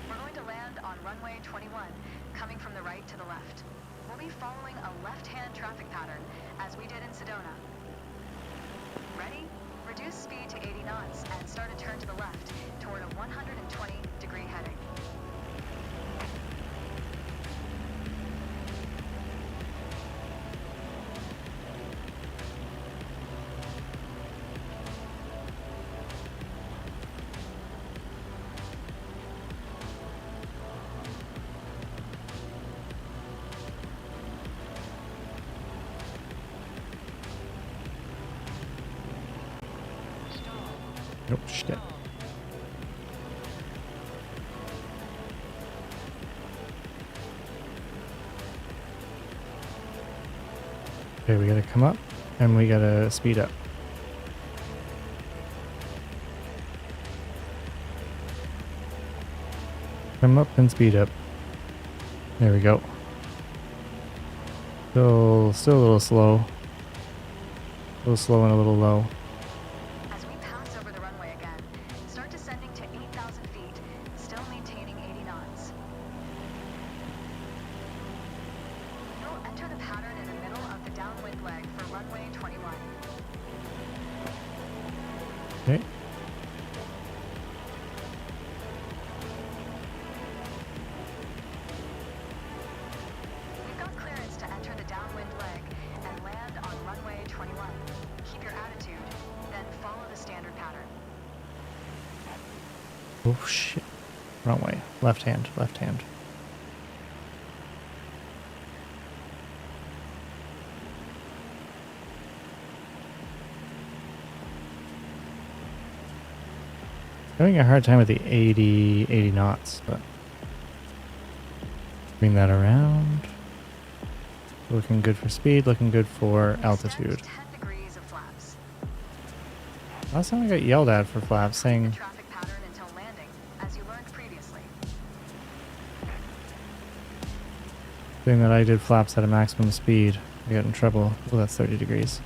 [SPEAKER 4] We're going to land on runway 21, coming from the right to the left. We'll be following a left-hand traffic pattern as we did in Sedona. Ready? Reduce speed to 80 knots and start a turn to the left toward a 120-degree heading.
[SPEAKER 1] Nope, shit. Okay, we gotta come up and we gotta speed up. Come up and speed up. There we go. Still a little slow. A little slow and a little low.
[SPEAKER 4] As we pass over the runway again, start descending to 8,000 feet, still maintaining 80 knots. You'll enter the pattern in the middle of the downwind leg for runway 21.
[SPEAKER 1] Okay.
[SPEAKER 4] We've got clearance to enter the downwind leg and land on runway 21. Keep your attitude, then follow the standard pattern.
[SPEAKER 1] Oh shit. Wrong way. Left hand, left hand. Having a hard time with the 80 knots, but bring that around. Looking good for speed, looking good for altitude.
[SPEAKER 4] Extend 10 degrees of flaps.
[SPEAKER 1] Last time I got yelled at for flaps saying
[SPEAKER 4] The traffic pattern until landing, as you learned previously.
[SPEAKER 1] that I did flaps at a maximum speed. I got in trouble. Well, that's 30 degrees.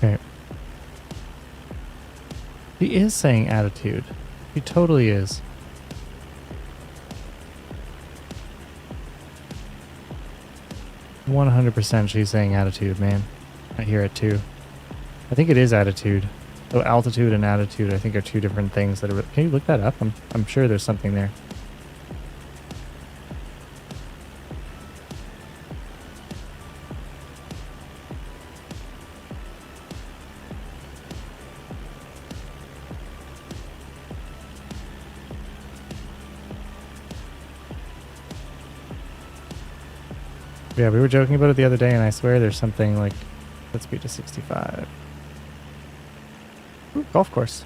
[SPEAKER 1] Okay. He is saying attitude. He totally is. %, she's saying attitude, man. I hear it too. I think it is attitude. So altitude and attitude, I think, are two different things that are. Can you look that up? I'm sure there's something there. Yeah, we were joking about it the other day, and I swear there's something like, let's speed to 65. Ooh, golf course.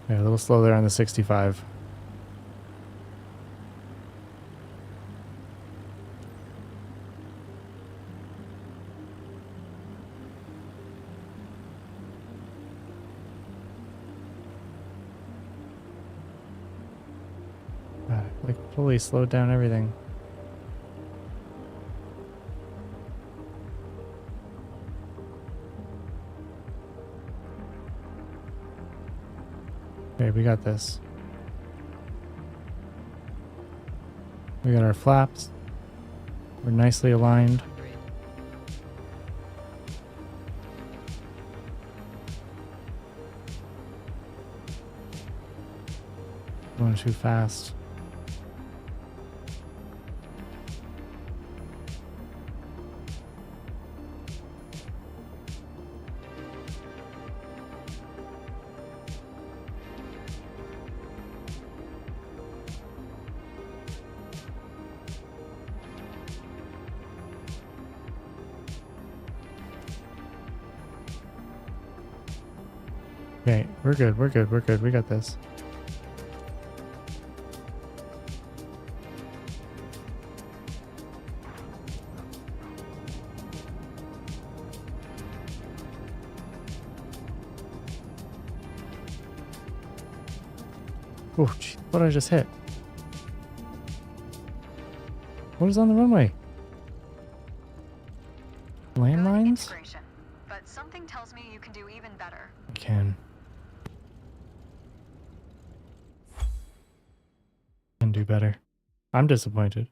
[SPEAKER 1] Yeah, a little slow there on the 65. Like fully slowed down everything. Okay, we got this. We got our flaps. We're nicely aligned. Going too fast. Okay, we're good, we're good, we're good. We got this. Oh, jeez, what did I just hit? What is on the runway?
[SPEAKER 4] Good
[SPEAKER 1] Landmines?
[SPEAKER 4] integration, but something tells me you can do even better.
[SPEAKER 1] I can. Can do better. I'm disappointed.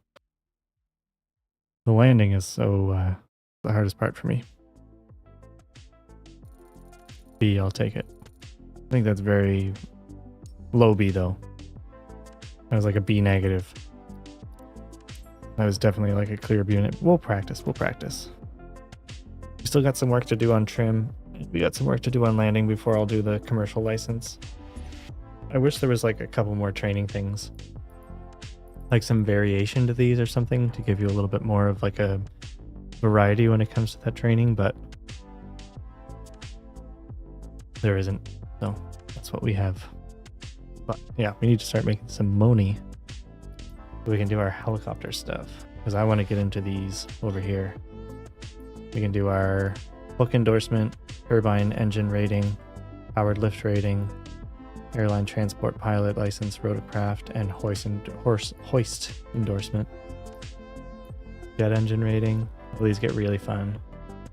[SPEAKER 1] The landing is so the hardest part for me. B, I'll take it. I think that's very low B though. That was like a B negative. That was definitely like a clear B unit. We'll practice. We'll practice. We still got some work to do on trim. We got some work to do on landing before I'll do the commercial license. I wish there was like a couple more training things. Like some variation to these or something to give you a little bit more of like a variety when it comes to that training, but there isn't. So that's what we have. But yeah, we need to start making some money so we can do our helicopter stuff, because I want to get into these over here. We can do our book endorsement, turbine engine rating, powered lift rating, airline transport pilot license, rotorcraft, and hoist endorsement. Jet engine rating. All these get really fun.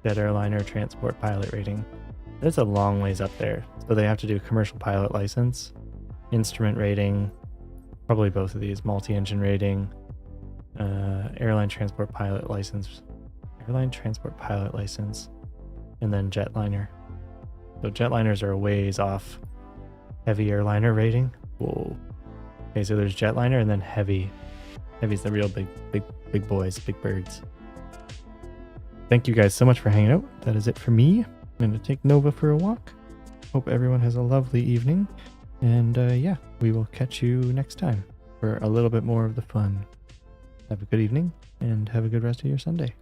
[SPEAKER 1] Jet airliner transport pilot rating. There's a long ways up there. So they have to do commercial pilot license, instrument rating, probably both of these, multi-engine rating, airline transport pilot license, and then jetliner. So jetliners are a ways off. Heavy airliner rating. Whoa. Okay, so there's jetliner and then heavy. Heavy's the real big boys, big birds. Thank you guys so much for hanging out. That is it for me. I'm going to take Nova for a walk. Hope everyone has a lovely evening. And yeah, we will catch you next time for a little bit more of the fun. Have a good evening and have a good rest of your Sunday.